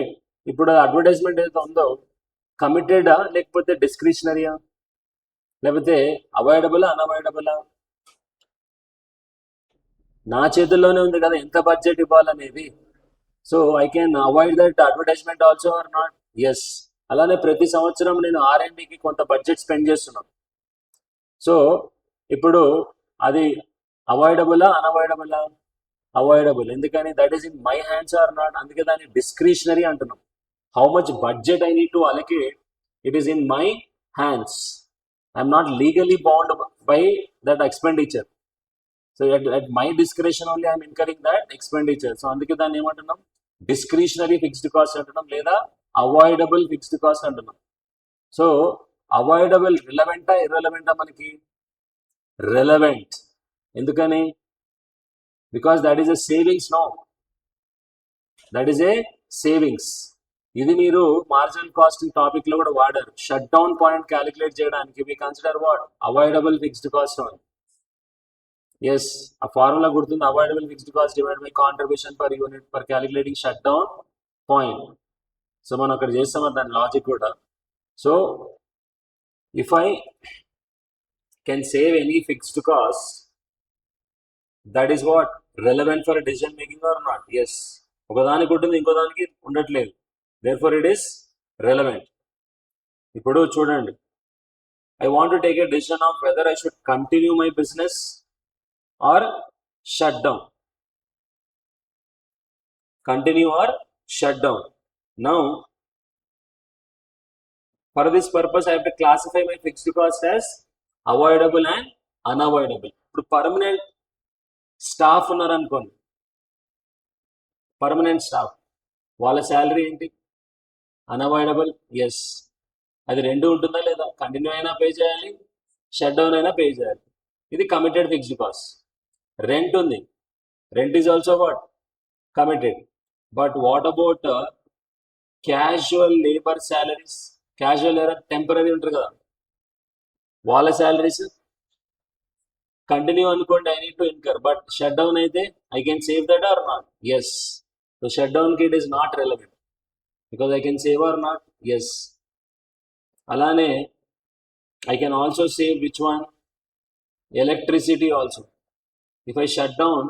ఇప్పుడు అడ్వర్టైజ్మెంట్ ఏదైతే ఉందో కమిటెడా లేకపోతే డిస్క్రిషనరీయా, లేకపోతే అవాయిడబులా అన్అవాయిడబులా? నా చేతుల్లోనే ఉంది కదా ఎంత బడ్జెట్ ఇవ్వాలనేది. So I can avoid that advertisement also or not? Yes. అలానే ప్రతి సంవత్సరం నేను R&Dకి కొంత బడ్జెట్ స్పెండ్ చేస్తున్నాను. సో ఇప్పుడు అది అవాయిడబులా అన్అవాయిడబులా? అవాయిడబుల్. ఎందుకని? That is in my hands or not. అందుకే దాన్ని డిస్క్రిషనరీ అంటున్నాం. How much budget I need to allocate, it is in my hands. I'm not legally bound by that expenditure. So at my discretion only I am incurring that expenditure. So అందుకే దాన్ని ఏమంటున్నాం? Discretionary fixed cost అంటున్నాం, లేదా avoidable fixed cost అంటున్నాం. So avoidable రిలవెంటా ఇర్రెలవెంటా? మనకి relevant. ఎందుకని? Because that is a savings. No, that is a savings. ఇది మీరు మార్జినల్ కాస్టింగ్ టాపిక్ లో కూడా వాడారు. షట్ డౌన్ పాయింట్ క్యాలిక్యులేట్ చేయడానికి we consider what? Avoidable fixed cost అని. ఎస్, ఆ ఫార్ములా గుర్తుంది. Avoidable fixed cost divide by contribution per unit for calculating shut down point. So మనం అక్కడ చేస్తాం దాని లాజిక్ కూడా. So if I can save any fixed cost, that is what? Relevant for decision making or not? Yes. ఒకదానికి ఉంటుంది, ఇంకో దానికి ఉండట్లేదు. Therefore it is relevant. ఇప్పుడు చూడండి, I want to take a decision of weather I should continue my business or shut down. Continue or shut down. Now for this purpose I have to classify my fixed cost as avoidable and unavoidable. ఇప్పుడు permanent staff ఉన్నారనుకోండి, permanent staff, వాళ్ళ salary ఏంటి? Unavoidable. Yes. అది రెండు ఉంటుందా లేదా? Continue అయినా pay చేయాలి, షట్ డౌన్ అయినా పే చేయాలి. ఇది కమిటెడ్ ఫిక్స్డ్ కాస్ట్. రెంట్ ఉంది, rent is also what? Committed. But what about casual labour salaries? Casual labour temporary ఉంటారు కదా, వాళ్ళ శాలరీస్ కంటిన్యూ అనుకోండి, I need to incur. But shut down అయితే I can save that or not? Yes. So shut డౌన్కి it is not relevant because I can save or not? Yes. అలానే I can also save which one? Electricity also. If I shut down,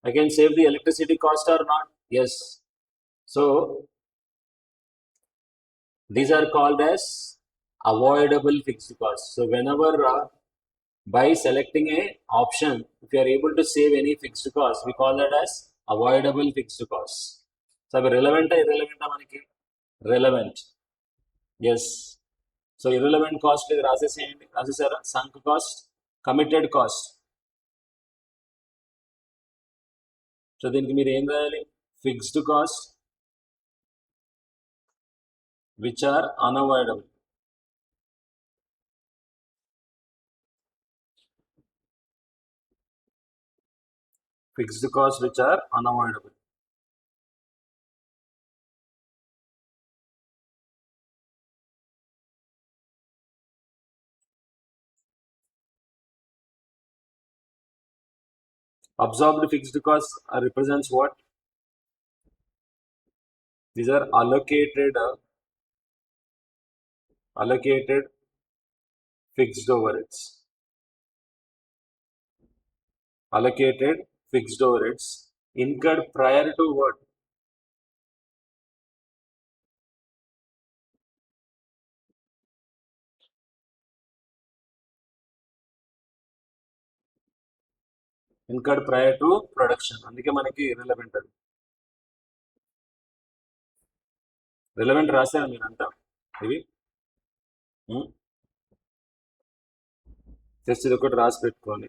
I can save the electricity cost or not? Yes. So these are called as avoidable fixed costs. So whenever by selecting a option, if you are able to save any fixed cost, we call that as avoidable fixed costs. So relevant or irrelevant manaki? Relevant. Yes. So irrelevant cost is rasesara sunk cost, committed cost. So దీనికి మీరు ఏం రాయాలి? Fixed cost which are unavoidable. Fixed cost which are unavoidable. Absorbed fixed costs represents what? These are allocated fixed overheads. Allocated fixed overheads incurred prior to what? Incurred prior to production. అందుకే మనకి irrelevant అది. Relevant రాశారు మీరంతా ఇవి. Just ఇది ఒకటి రాసి పెట్టుకోండి.